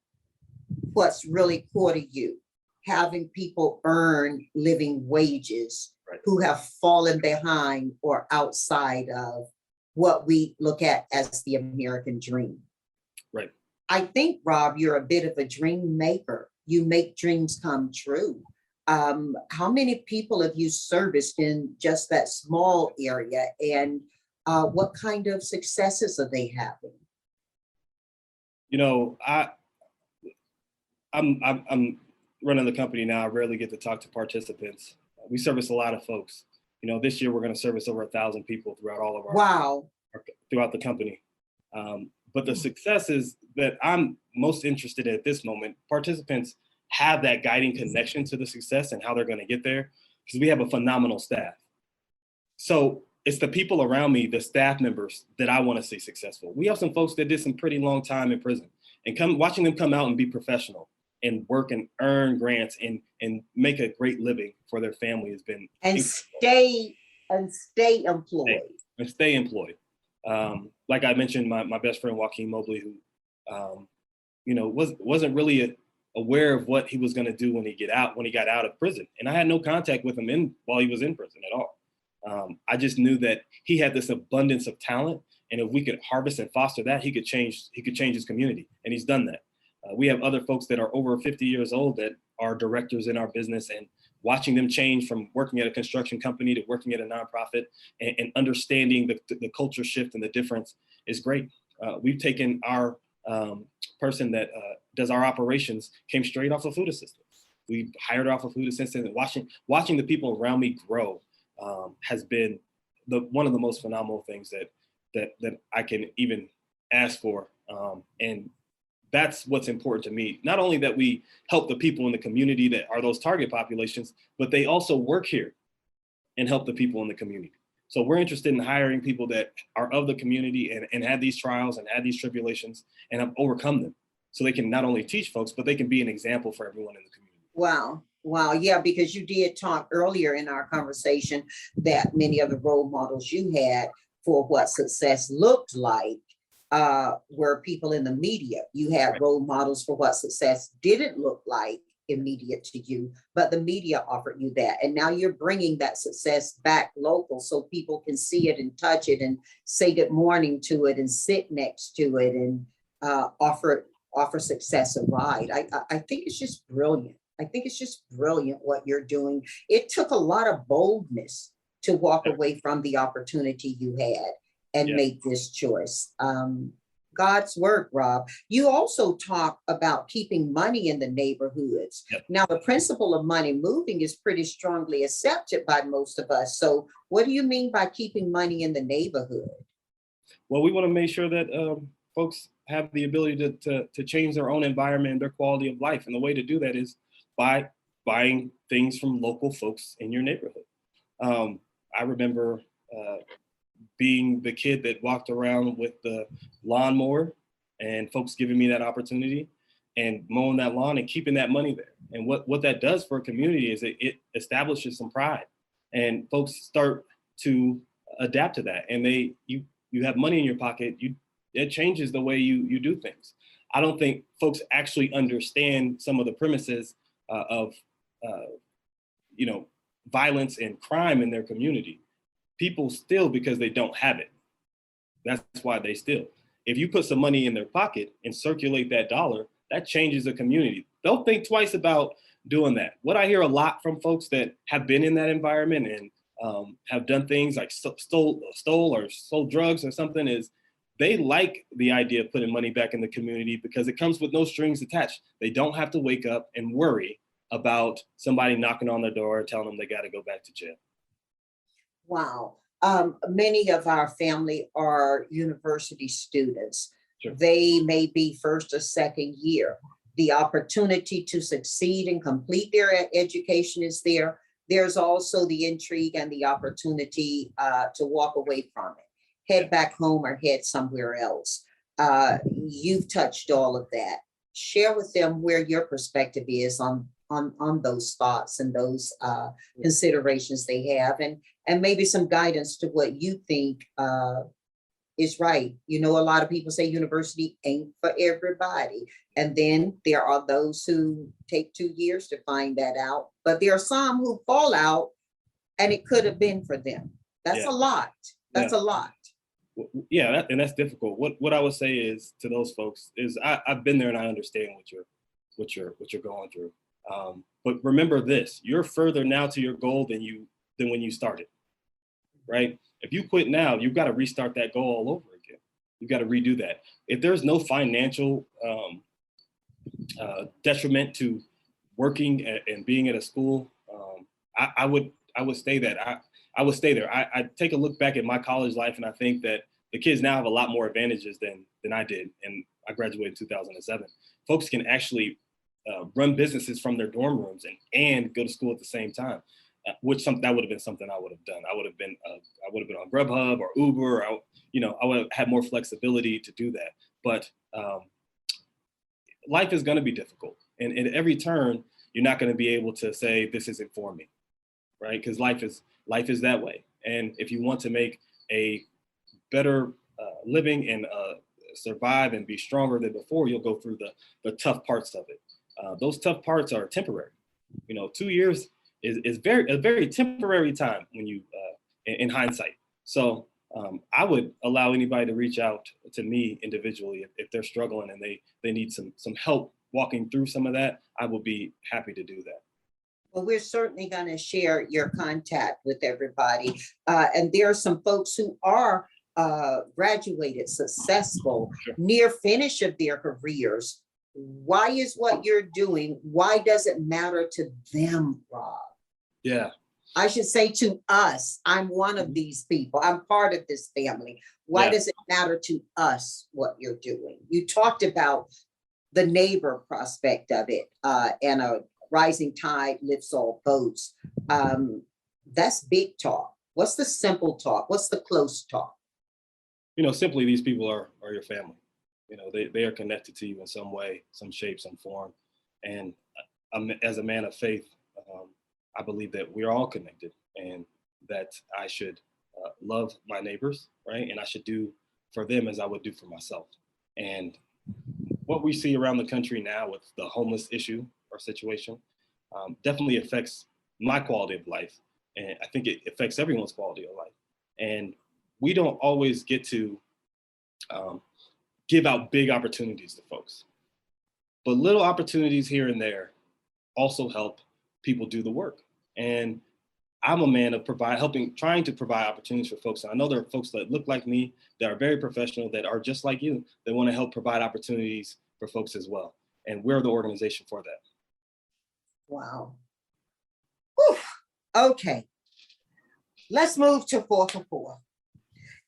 what's really core to you, having people earn living wages who have fallen behind or outside of what we look at as the American dream. Right. I think, Rob, you're a bit of a dream maker. You make dreams come true. How many people have you serviced in just that small area, and what kind of successes are they having? I'm running the company now. I rarely get to talk to participants. We service a lot of folks. This year we're going to service over 1,000 people throughout all of throughout the company. But the successes that I'm most interested in at this moment, participants have that guiding connection to the success and how they're going to get there, because we have a phenomenal staff. So it's the people around me, the staff members, that I want to see successful. We have some folks that did some pretty long time in prison, and watching them come out and be professional and work and earn grants and make a great living for their family has been stay employed. And stay employed. Like I mentioned, my best friend Joaquin Mobley, who wasn't really aware of what he was going to do when he got out of prison, and I had no contact with him while he was in prison at all. I just knew that he had this abundance of talent, And if we could harvest and foster that, he could change his community. And he's done that. We have other folks that are over 50 years old that are directors in our business, and watching them change from working at a construction company to working at a nonprofit and understanding the culture shift and the difference is great. We've taken our person that does our operations, came straight off of food assistance. We hired her off of food assistance, and watching the people around me grow has been one of the most phenomenal things that I can even ask for. And that's what's important to me. Not only that we help the people in the community that are those target populations, but they also work here and help the people in the community. So we're interested in hiring people that are of the community and had these trials and had these tribulations and have overcome them. So they can not only teach folks, but they can be an example for everyone in the community. Wow. Wow. Yeah, because you did talk earlier in our conversation that many of the role models you had for what success looked like were people in the media. You had Right. role models for what success didn't look like immediate to you, but the media offered you that. And now you're bringing that success back local so people can see it and touch it and say good morning to it and sit next to it and offer success a ride. I think it's just brilliant. I think it's just brilliant what you're doing. It took a lot of boldness to walk away from the opportunity you had and make this choice. God's work, Rob. You also talk about keeping money in the neighborhoods. Yep. Now, the principle of money moving is pretty strongly accepted by most of us. So what do you mean by keeping money in the neighborhood? Well, we want to make sure that folks have the ability to change their own environment and their quality of life. And the way to do that is by buying things from local folks in your neighborhood. I remember being the kid that walked around with the lawnmower and folks giving me that opportunity and mowing that lawn and keeping that money there. And what that does for a community is it establishes some pride, and folks start to adapt to that. And you have money in your pocket, it changes the way you do things. I don't think folks actually understand some of the premises of violence and crime in their community. People steal because they don't have it. That's why they steal. If you put some money in their pocket and circulate that dollar, that changes a community. They'll think twice about doing that. What I hear a lot from folks that have been in that environment and have done things like stole or sold drugs or something is they like the idea of putting money back in the community because it comes with no strings attached. They don't have to wake up and worry about somebody knocking on their door and telling them they got to go back to jail. Wow. Many of our family are university students. Sure. They may be first or second year. The opportunity to succeed and complete their education is there. There's also the intrigue and the opportunity to walk away from it, head back home or head somewhere else. You've touched all of that. Share with them where your perspective is on those thoughts and those considerations they have, and maybe some guidance to what you think is right. You know, a lot of people say university ain't for everybody. And then there are those who take 2 years to find that out, but there are some who fall out and it could have been for them. That's a lot. That's a lot. Yeah, and that's difficult. What I would say is to those folks is I've been there and I understand what you're going through. But remember this: you're further now to your goal than when you started, right? If you quit now, you've got to restart that goal all over again. You've got to redo that. If there's no financial detriment to working and being at a school, I would stay that. I would stay there. I take a look back at my college life and I think that the kids now have a lot more advantages than I did. And I graduated in 2007. Folks can actually run businesses from their dorm rooms and go to school at the same time, that would have been something I would have done. I would have been on Grubhub or Uber. I would have had more flexibility to do that. But life is going to be difficult, and at every turn, you're not going to be able to say this isn't for me, right? Because life is that way. And if you want to make a better living and survive and be stronger than before, you'll go through the tough parts of it. Those tough parts are temporary. 2 years is a very temporary time when you, in hindsight. So I would allow anybody to reach out to me individually if they're struggling and they need some help walking through some of that. I will be happy to do that. Well, we're certainly going to share your contact with everybody. And there are some folks who are graduated, successful, Sure. near finish of their careers. Why is what you're doing, why does it matter to them, Rob? Yeah. I should say to us. I'm one of these people. I'm part of this family. Why does it matter to us what you're doing? You talked about the neighbor prospect of it, and a rising tide lifts all boats. That's big talk. What's the simple talk? What's the close talk? Simply these people are your family. They are connected to you in some way, some shape, some form. And as a man of faith, I believe that we're all connected and that I should love my neighbors, right? And I should do for them as I would do for myself. And what we see around the country now with the homeless issue or situation definitely affects my quality of life. And I think it affects everyone's quality of life. And we don't always get to give out big opportunities to folks. But little opportunities here and there also help people do the work. And I'm a man of trying to provide opportunities for folks. And I know there are folks that look like me, that are very professional, that are just like you, that want to help provide opportunities for folks as well. And we're the organization for that. Wow. Whew. Okay. Let's move to 4 for 4.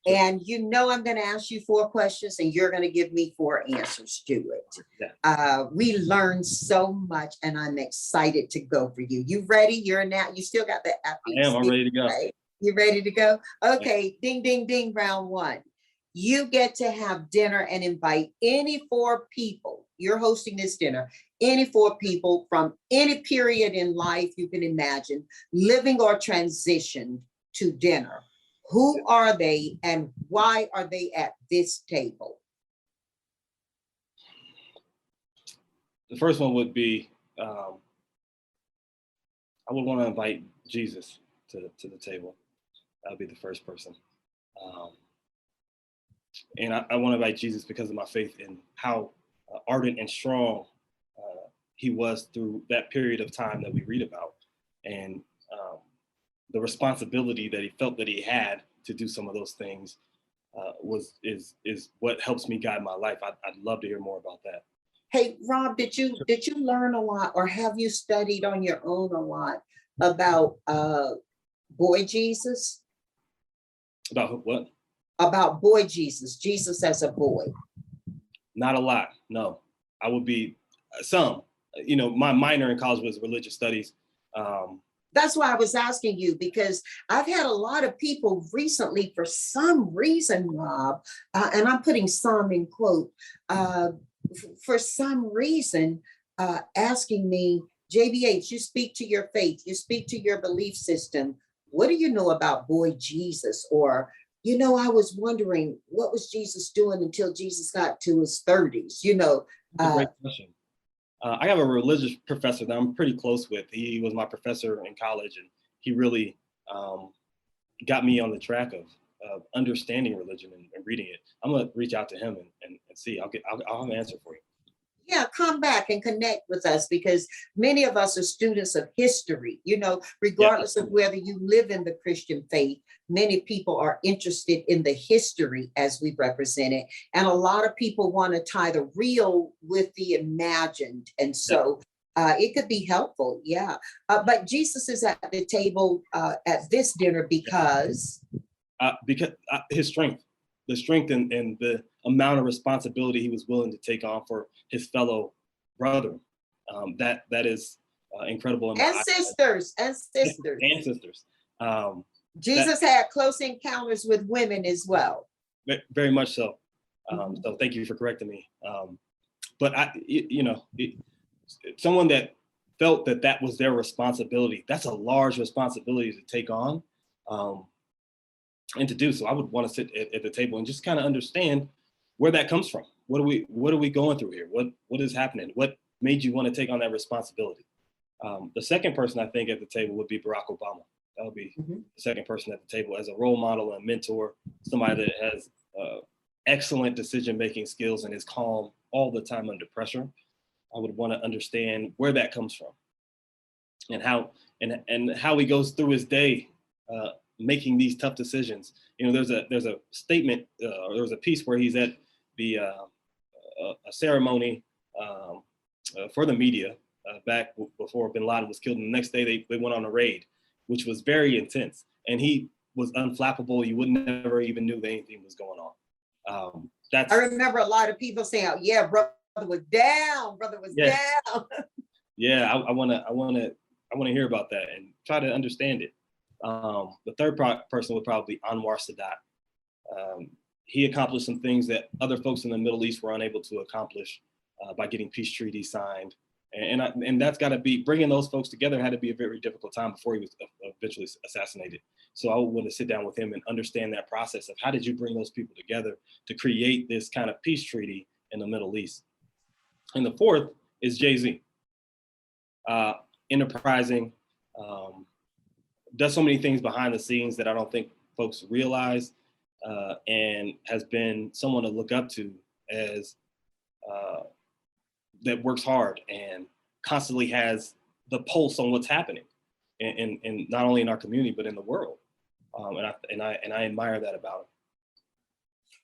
And I'm going to ask you 4 questions and you're going to give me 4 answers to it. Yeah. We learned so much and I'm excited to go for you. You ready? You still got the I am. I'm ready to go. Right? You ready to go? Okay. Yeah. Ding, ding, ding. Round 1. You get to have dinner and invite any 4 people. You're hosting this dinner. Any 4 people from any period in life you can imagine, living or transitioned, to dinner. Who are they and why are they at this table? The first one would be, I would want to invite Jesus to the table. That would be the first person. And I want to invite Jesus because of my faith in how ardent and strong he was through that period of time that we read about. And the responsibility that he felt that he had to do some of those things is what helps me guide my life. I'd love to hear more about that. Hey, Rob, did you learn a lot or have you studied on your own a lot about boy Jesus? About what? About boy Jesus, Jesus as a boy. Not a lot, no. I would be some. My minor in college was religious studies. That's why I was asking you, because I've had a lot of people recently, for some reason, Rob, and I'm putting some in quote, for some reason, asking me, JBH, you speak to your faith, you speak to your belief system. What do you know about boy Jesus? Or, I was wondering, what was Jesus doing until Jesus got to his 30s? That's a great question. I have a religious professor that I'm pretty close with. He was my professor in college, and he really got me on the track of understanding religion and reading it. I'm gonna reach out to him and see. I'll have an answer for you. Yeah, come back and connect with us, because many of us are students of history, regardless of whether you live in the Christian faith. Many people are interested in the history as we represent it. And a lot of people want to tie the real with the imagined. And so it could be helpful. Yeah. But Jesus is at the table at this dinner because his strength, the strength and the amount of responsibility he was willing to take on for his fellow brother. That is incredible. And sisters. Jesus had close encounters with women as well. Very much so. So thank you for correcting me. But someone that felt that was their responsibility, that's a large responsibility to take on and to do. So I would want to sit at the table and just kind of understand where that comes from. What are we going through here? What is happening? What made you want to take on that responsibility? The second person I think at the table would be Barack Obama. That would be the second person at the table as a role model and mentor somebody that has excellent decision-making skills and is calm all the time under pressure. I would want to understand where that comes from and how he goes through his day making these tough decisions. You know, there's a statement, or there was a piece where he's at the a ceremony for the media back before Bin Laden was killed. And the next day they went on a raid, which was very intense. And he was unflappable. You would never even knew that anything was going on. I remember a lot of people saying, oh, yeah, brother was down, down. Yeah, I want to hear about that and try to understand it. The third person would probably be Anwar Sadat. He accomplished some things that other folks in the Middle East were unable to accomplish by getting peace treaties signed. And that's got to be, bringing those folks together had to be a very difficult time before he was eventually assassinated. So I would want to sit down with him and understand that process of how did you bring those people together to create this kind of peace treaty in the Middle East. And the fourth is Jay-Z. Enterprising, does so many things behind the scenes that I don't think folks realize, and has been someone to look up to as that works hard and constantly has the pulse on what's happening, and not only in our community but in the world. And I admire that about him.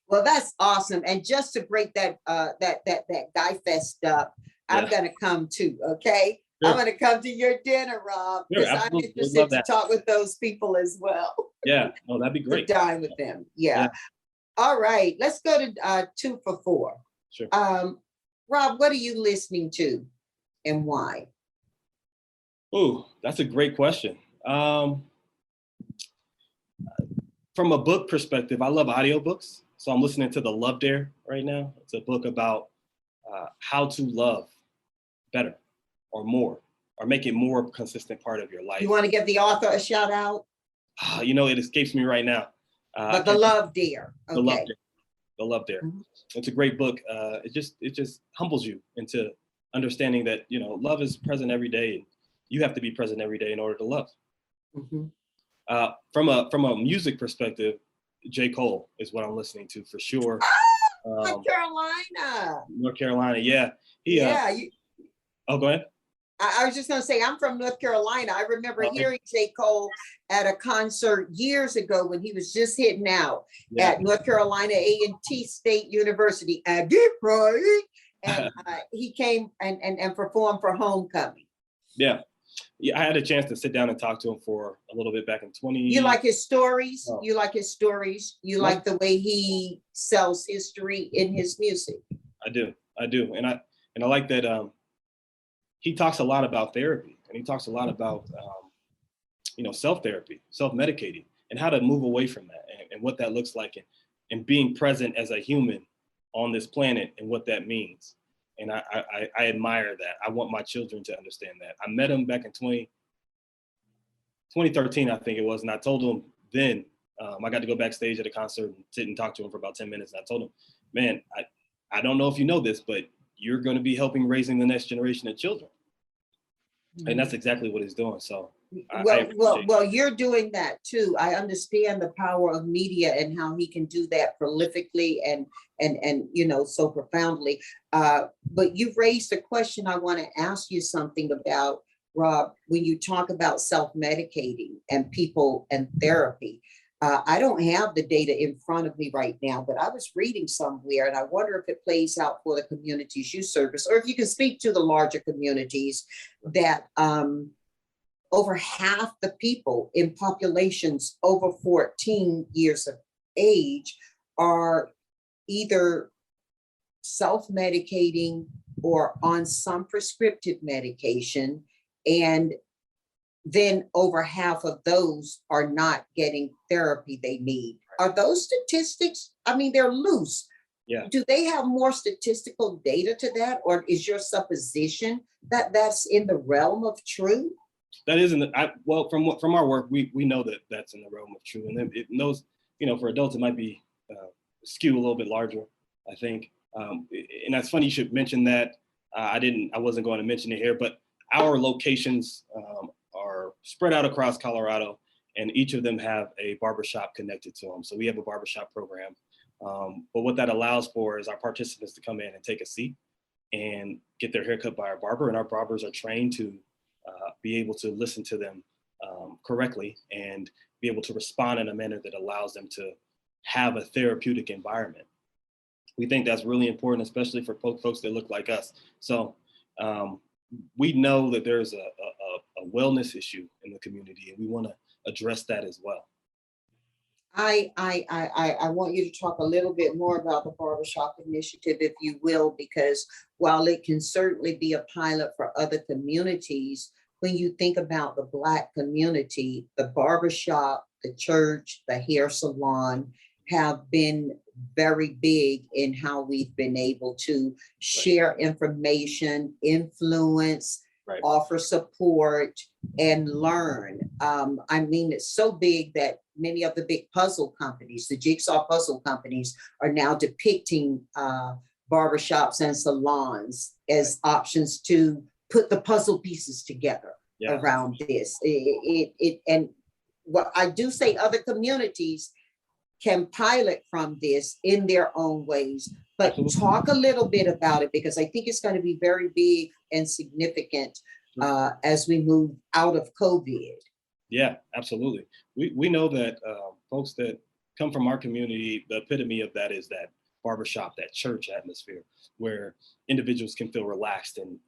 Well, that's awesome. And just to break that guy fest up, yeah. I'm gonna come too. Okay, sure. I'm gonna come to your dinner, Rob, because I'm interested to talk with those people as well. Yeah, no, that'd be great. To dine with them. Yeah. All right, let's go to 2 for 4. Sure. Rob, what are you listening to and why? Oh, that's a great question. From a book perspective, I love audiobooks. So I'm listening to The Love Dare right now. It's a book about how to love better or more, or make it more consistent part of your life. You want to give the author a shout out? You know, it escapes me right now. But The Love Dare. Okay. The Love Dare. The Love Dare. Mm-hmm. It's a great book. It just humbles you into understanding that, you know, love is present every day. And you have to be present every day in order to love. Mm-hmm. From a music perspective, J. Cole is what I'm listening to for sure. North Carolina. North Carolina, yeah. Oh, go ahead. I was just going to say, I'm from North Carolina. I remember hearing J. Cole at a concert years ago when he was just hitting out at North Carolina A&T State University at Detroit. And he came and performed for Homecoming. Yeah, I had a chance to sit down and talk to him for a little bit back in 20. You like his stories? Oh. You like his stories? You like the way he sells history in his music? I do. And I like that he talks a lot about therapy, and he talks a lot about self-therapy, self-medicating, and how to move away from that, and what that looks like, and being present as a human on this planet and what that means. And I admire that. I want my children to understand that. I met him back in 2013, I think it was, and I told him then, I got to go backstage at a concert and sit and talk to him for about 10 minutes. And I told him, man, I don't know if you know this, but you're going to be helping raising the next generation of children. Mm-hmm. And that's exactly what he's doing. So well, you're doing that too. I understand the power of media and how he can do that prolifically and so profoundly. But you've raised a question I want to ask you something about, Rob, when you talk about self-medicating and people and therapy. I don't have the data in front of me right now, but I was reading somewhere, and I wonder if it plays out for the communities you service, or if you can speak to the larger communities, that over half the people in populations over 14 years of age are either self-medicating or on some prescriptive medication, and then over half of those are not getting therapy they need. Are those statistics? I mean, they're loose. Yeah. Do they have more statistical data to that, or is your supposition that that's in the realm of true? That is from our work, we know that that's in the realm of true, and it knows, for adults it might be skew a little bit larger, I think. And that's funny you should mention that. I wasn't going to mention it here, but our locations are spread out across Colorado, and each of them have a barbershop connected to them. So we have a barbershop program. But what that allows for is our participants to come in and take a seat and get their hair cut by our barber, and our barbers are trained to be able to listen to them correctly and be able to respond in a manner that allows them to have a therapeutic environment. We think that's really important, especially for folks that look like us. So we know that there's a wellness issue in the community, and we want to address that as well. I want you to talk a little bit more about the barbershop initiative, if you will, because while it can certainly be a pilot for other communities, when you think about the Black community, the barbershop, the church, the hair salon have been very big in how we've been able to share information, influence, offer support, and learn. I mean, it's so big that many of the big puzzle companies, the jigsaw puzzle companies, are now depicting barbershops and salons as options to put the puzzle pieces together around this. And what I do say, other communities can pilot from this in their own ways, but talk a little bit about it, because I think it's going to be very big and significant as we move out of COVID. Yeah, absolutely. We know that folks that come from our community, the epitome of that is that barbershop, that church atmosphere where individuals can feel relaxed and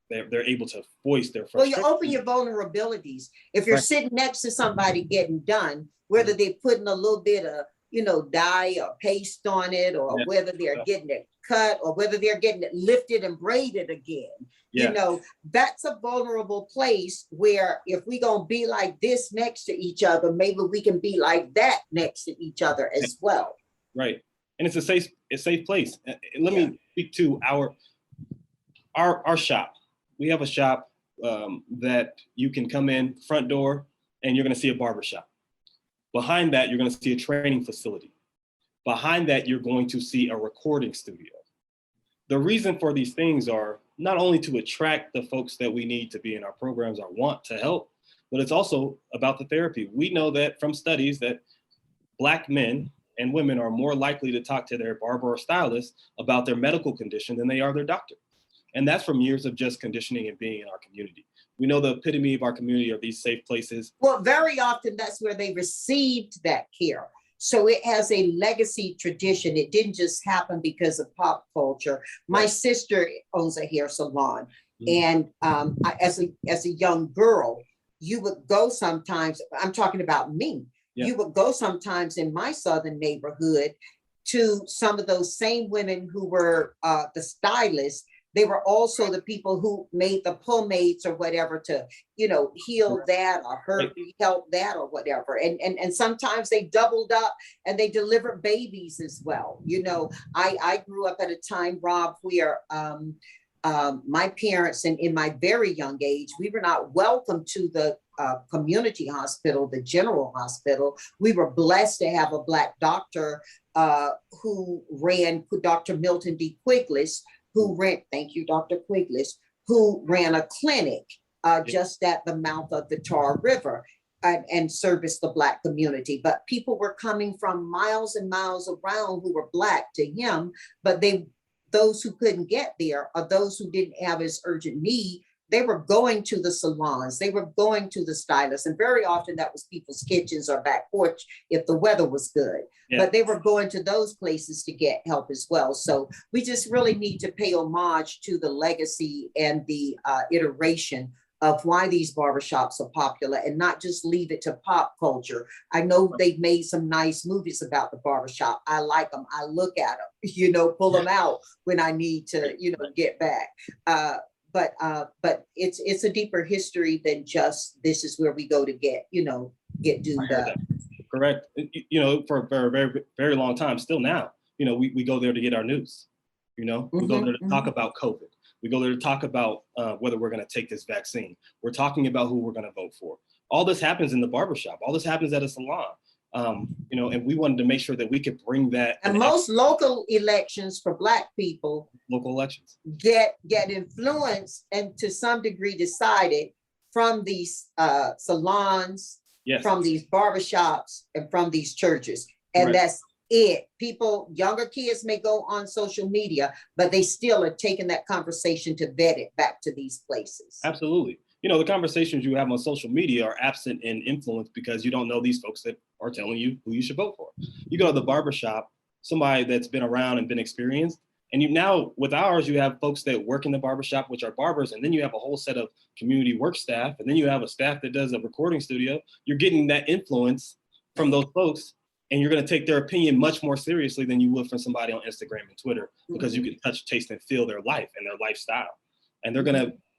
they're able to voice their frustration. Well, you open your vulnerabilities. If you're sitting next to somebody getting done, whether they're putting a little bit of, dye or paste on it, or whether they're getting it cut, or whether they're getting it lifted and braided again, that's a vulnerable place where if we're going to be like this next to each other, maybe we can be like that next to each other as well. Right. And it's a safe place. Let me speak to our shop. We have a shop that you can come in front door and you're going to see a barbershop. Behind that, you're going to see a training facility. Behind that, you're going to see a recording studio. The reason for these things are not only to attract the folks that we need to be in our programs or want to help, but it's also about the therapy. We know that from studies that Black men and women are more likely to talk to their barber or stylist about their medical condition than they are their doctor. And that's from years of just conditioning and being in our community. We know the epitome of our community are these safe places. Well, very often that's where they received that care. So it has a legacy tradition. It didn't just happen because of pop culture. My sister owns a hair salon. And as a young girl, you would go sometimes, I'm talking about me, you would go sometimes in my southern neighborhood to some of those same women who were the stylists. They were also the people who made the pomades or whatever to, heal that or help that or whatever. And sometimes they doubled up and they delivered babies as well. I grew up at a time, Rob, where my parents, and in my very young age, we were not welcome to the community hospital, the general hospital. We were blessed to have a Black doctor who ran, Dr. Milton D. Quiglis, who ran, thank you, Dr. Quiglis, who ran a clinic just at the mouth of the Tar River and serviced the Black community. But people were coming from miles and miles around who were Black to him, but those who couldn't get there, or those who didn't have as urgent need, they were going to the salons, they were going to the stylists, and very often that was people's kitchens or back porch if the weather was good. But they were going to those places to get help as well. So we just really need to pay homage to the legacy and the iteration of why these barbershops are popular, and not just leave it to pop culture. I know they've made some nice movies about the barbershop. I like them. I look at them, pull them out when I need to, get back. But it's a deeper history than just this is where we go to get doomed up. Correct. For a very, very long time, still now, we go there to get our news. We go there to talk about COVID. We go there to talk about whether we're going to take this vaccine. We're talking about who we're going to vote for. All this happens in the barbershop. All this happens at a salon. And we wanted to make sure that we could bring that. And most local elections for Black people, local elections, get influenced and to some degree decided from these salons, Yes. from these barbershops and from these churches. And Correct. that's it. People, younger kids may go on social media, but they still are taking that conversation to vet it back to these places. Absolutely. You know, the conversations you have on social media are absent in influence because you don't know these folks that are telling you who you should vote for. You go to the barbershop, somebody that's been around and been experienced, and you now with ours, you have folks that work in the barbershop, which are barbers, and then you have a whole set of community work staff, and then you have a staff that does a recording studio. You're getting that influence from those folks, and you're going to take their opinion much more seriously than you would from somebody on Instagram and Twitter, because you can touch, taste, and feel their life and their lifestyle. And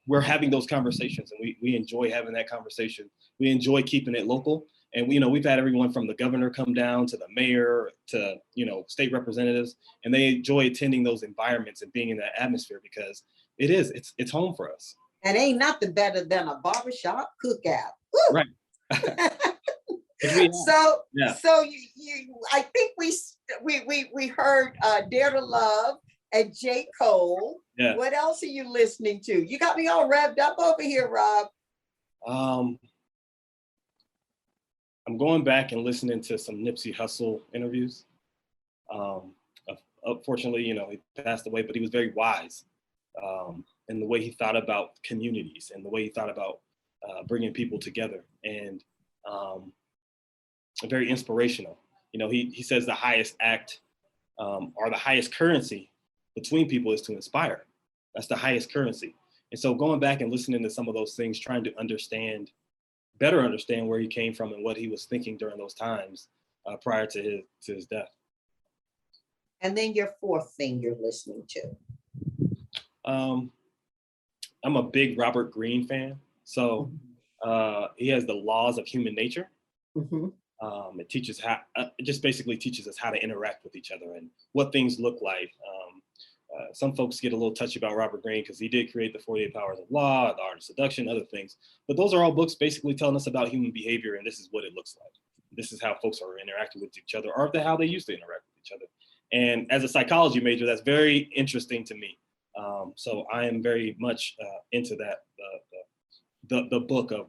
we're having those conversations, and we enjoy having that conversation. We enjoy keeping it local. And we've had everyone from the governor come down to the mayor to, state representatives, and they enjoy attending those environments and being in that atmosphere because it's home for us. And ain't nothing better than a barbershop cookout. Woo! Right. So I think we heard Dare to Love and J. Cole. Yeah. What else are you listening to? You got me all revved up over here, Rob. I'm going back and listening to some Nipsey Hussle interviews. Unfortunately, he passed away, but he was very wise in the way he thought about communities and the way he thought about bringing people together, and very inspirational. He says the highest act or the highest currency between people is to inspire. That's the highest currency. And so going back and listening to some of those things, trying to better understand where he came from and what he was thinking during those times prior to his death. And then your fourth thing you're listening to. I'm a big Robert Greene fan. So he has the laws of human nature. Mm-hmm. It teaches it basically teaches us how to interact with each other and what things look like. Some folks get a little touchy about Robert Greene because he did create the 48 Powers of Law, the Art of Seduction, other things. But those are all books basically telling us about human behavior, and this is what it looks like. This is how folks are interacting with each other, or how they used to interact with each other. And as a psychology major, that's very interesting to me. So I am very much into that, the book of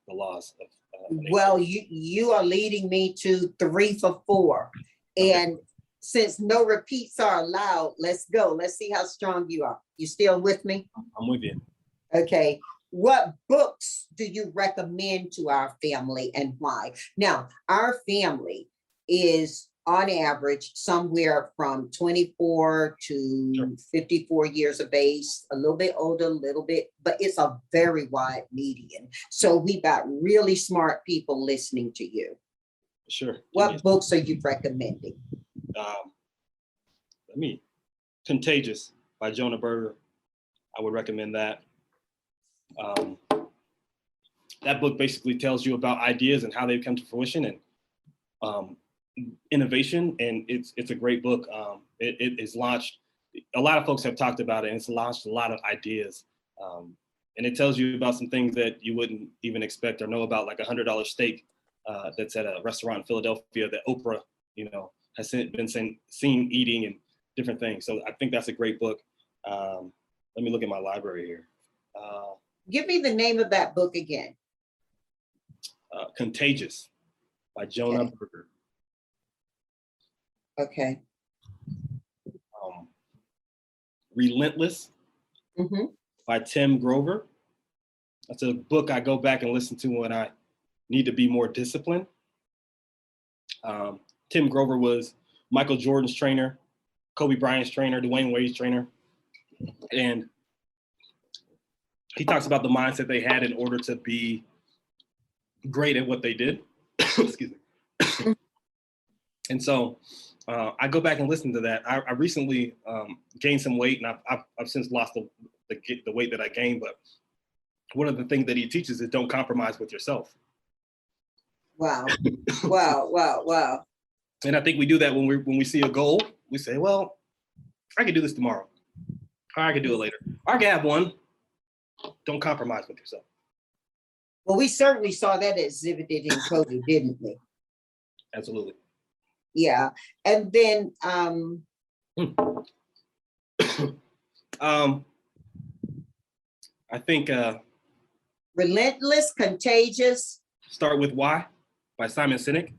the laws of well, you are leading me to 3 for 4. Okay. And since no repeats are allowed, let's go. Let's see how strong you are. You still with me? I'm with you. Okay. What books do you recommend to our family and why? Now, our family is on average somewhere from 24 to 54 years of age, a little bit older, a little bit, but it's a very wide median. So we got really smart people listening to you. Sure. What books are you recommending? Contagious by Jonah Berger. I would recommend that. That book basically tells you about ideas and how they've come to fruition and innovation, and it's a great book. It is launched. A lot of folks have talked about it, and it's launched a lot of ideas. And it tells you about some things that you wouldn't even expect or know about, like $100 steak that's at a restaurant in Philadelphia that Oprah, has been seen eating and different things. So I think that's a great book. Let me look at my library here. Give me the name of that book again. Contagious by Jonah Berger. Okay. Relentless by Tim Grover. That's a book I go back and listen to when I need to be more disciplined. Tim Grover was Michael Jordan's trainer, Kobe Bryant's trainer, Dwayne Wade's trainer. And he talks about the mindset they had in order to be great at what they did. Excuse me. And so I go back and listen to that. I recently gained some weight, and I've since lost the weight that I gained. But one of the things that he teaches is don't compromise with yourself. Wow. Wow. And I think we do that when we see a goal. We say, well, I can do this tomorrow, or I can do it later, or I can have one. Don't compromise with yourself. Well, we certainly saw that exhibited in Cody, didn't we? Absolutely. Yeah. And then I think Relentless, Contagious. Start with Why by Simon Sinek.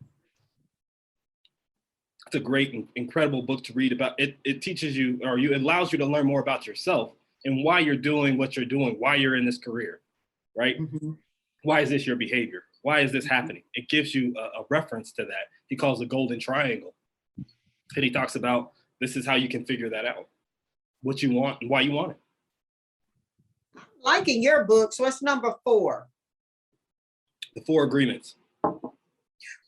It's a great, incredible book to read about. It teaches you, or it allows you to learn more about yourself and why you're doing what you're doing, why you're in this career, right? Mhm. Why is this your behavior? Why is this happening? It gives you a reference to that. He calls the golden triangle. And he talks about this is how you can figure that out, what you want and why you want it. Liking your books. What's number 4? The 4 Agreements.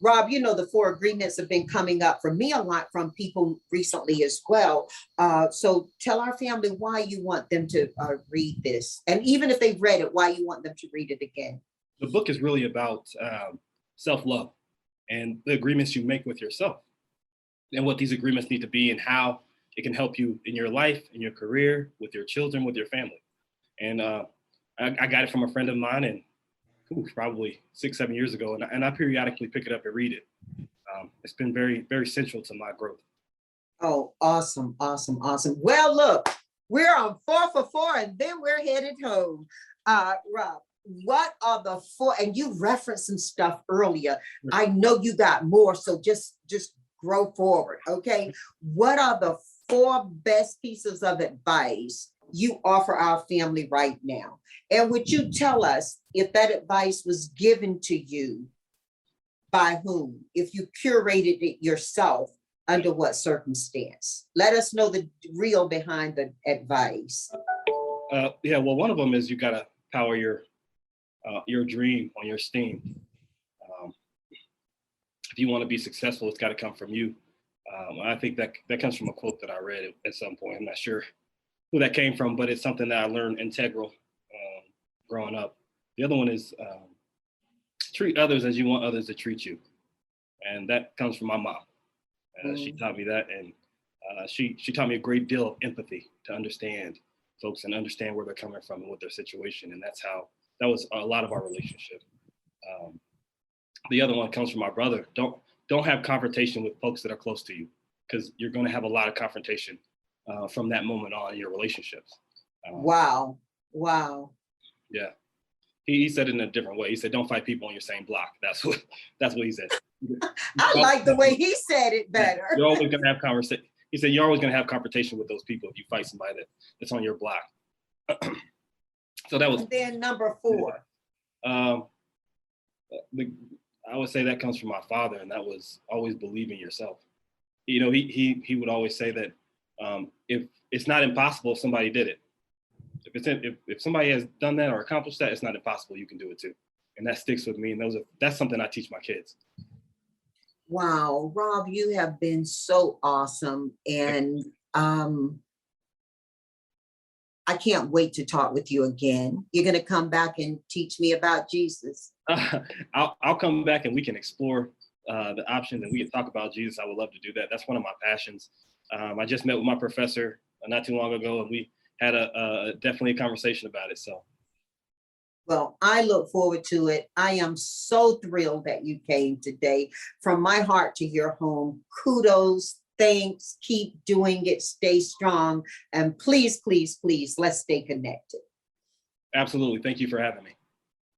Rob, you know, the 4 agreements have been coming up for me a lot from people recently as well. So tell our family why you want them to read this. And even if they've read it, why you want them to read it again. The book is really about self-love and the agreements you make with yourself and what these agreements need to be and how it can help you in your life, in your career, with your children, with your family. And I got it from a friend of mine, and probably 6-7 years ago, and I periodically pick it up and read it. It's been very, very central to my growth. Oh, awesome, awesome, awesome. Well, look, we're on 4 for 4, and then we're headed home. Rob, what are the 4, and you referenced some stuff earlier. I know you got more, so just grow forward, okay? What are the 4 best pieces of advice you offer our family right now? And would you tell us if that advice was given to you by whom? If you curated it yourself, under what circumstance? Let us know the real behind the advice. Yeah, well, one of them is you gotta power your dream on your steam. If you want to be successful, it's got to come from you. I think that comes from a quote that I read at some point. I'm not sure who that came from, but it's something that I learned integral growing up. The other one is treat others as you want others to treat you. And that comes from my mom. She taught me that, and she taught me a great deal of empathy to understand folks and understand where they're coming from and what their situation. And that was a lot of our relationship. The other one comes from my brother. Don't have confrontation with folks that are close to you, because you're going to have a lot of confrontation from that moment on in your relationships. Wow. Yeah. He said it in a different way. He said, don't fight people on your same block. That's what he said. I like the way he said it better. You're always going to have conversation. He said, you're always going to have confrontation with those people if you fight somebody that's on your block. So that was. And then number 4. I would say that comes from my father, and that was always believe in yourself. You know, he would always say that if it's not impossible if somebody did it. If somebody has done that or accomplished that, it's not impossible. You can do it too, and that sticks with me. And that's something I teach my kids. Wow, Rob, you have been so awesome, and I can't wait to talk with you again. You're going to come back and teach me about Jesus. I'll come back and we can explore the options and we can talk about Jesus. I would love to do that. That's one of my passions. I just met with my professor not too long ago, and we had definitely a conversation about it. So. Well, I look forward to it. I am so thrilled that you came today. From my heart to your home, kudos, thanks, keep doing it, stay strong, and please, please, please, let's stay connected. Absolutely. Thank you for having me.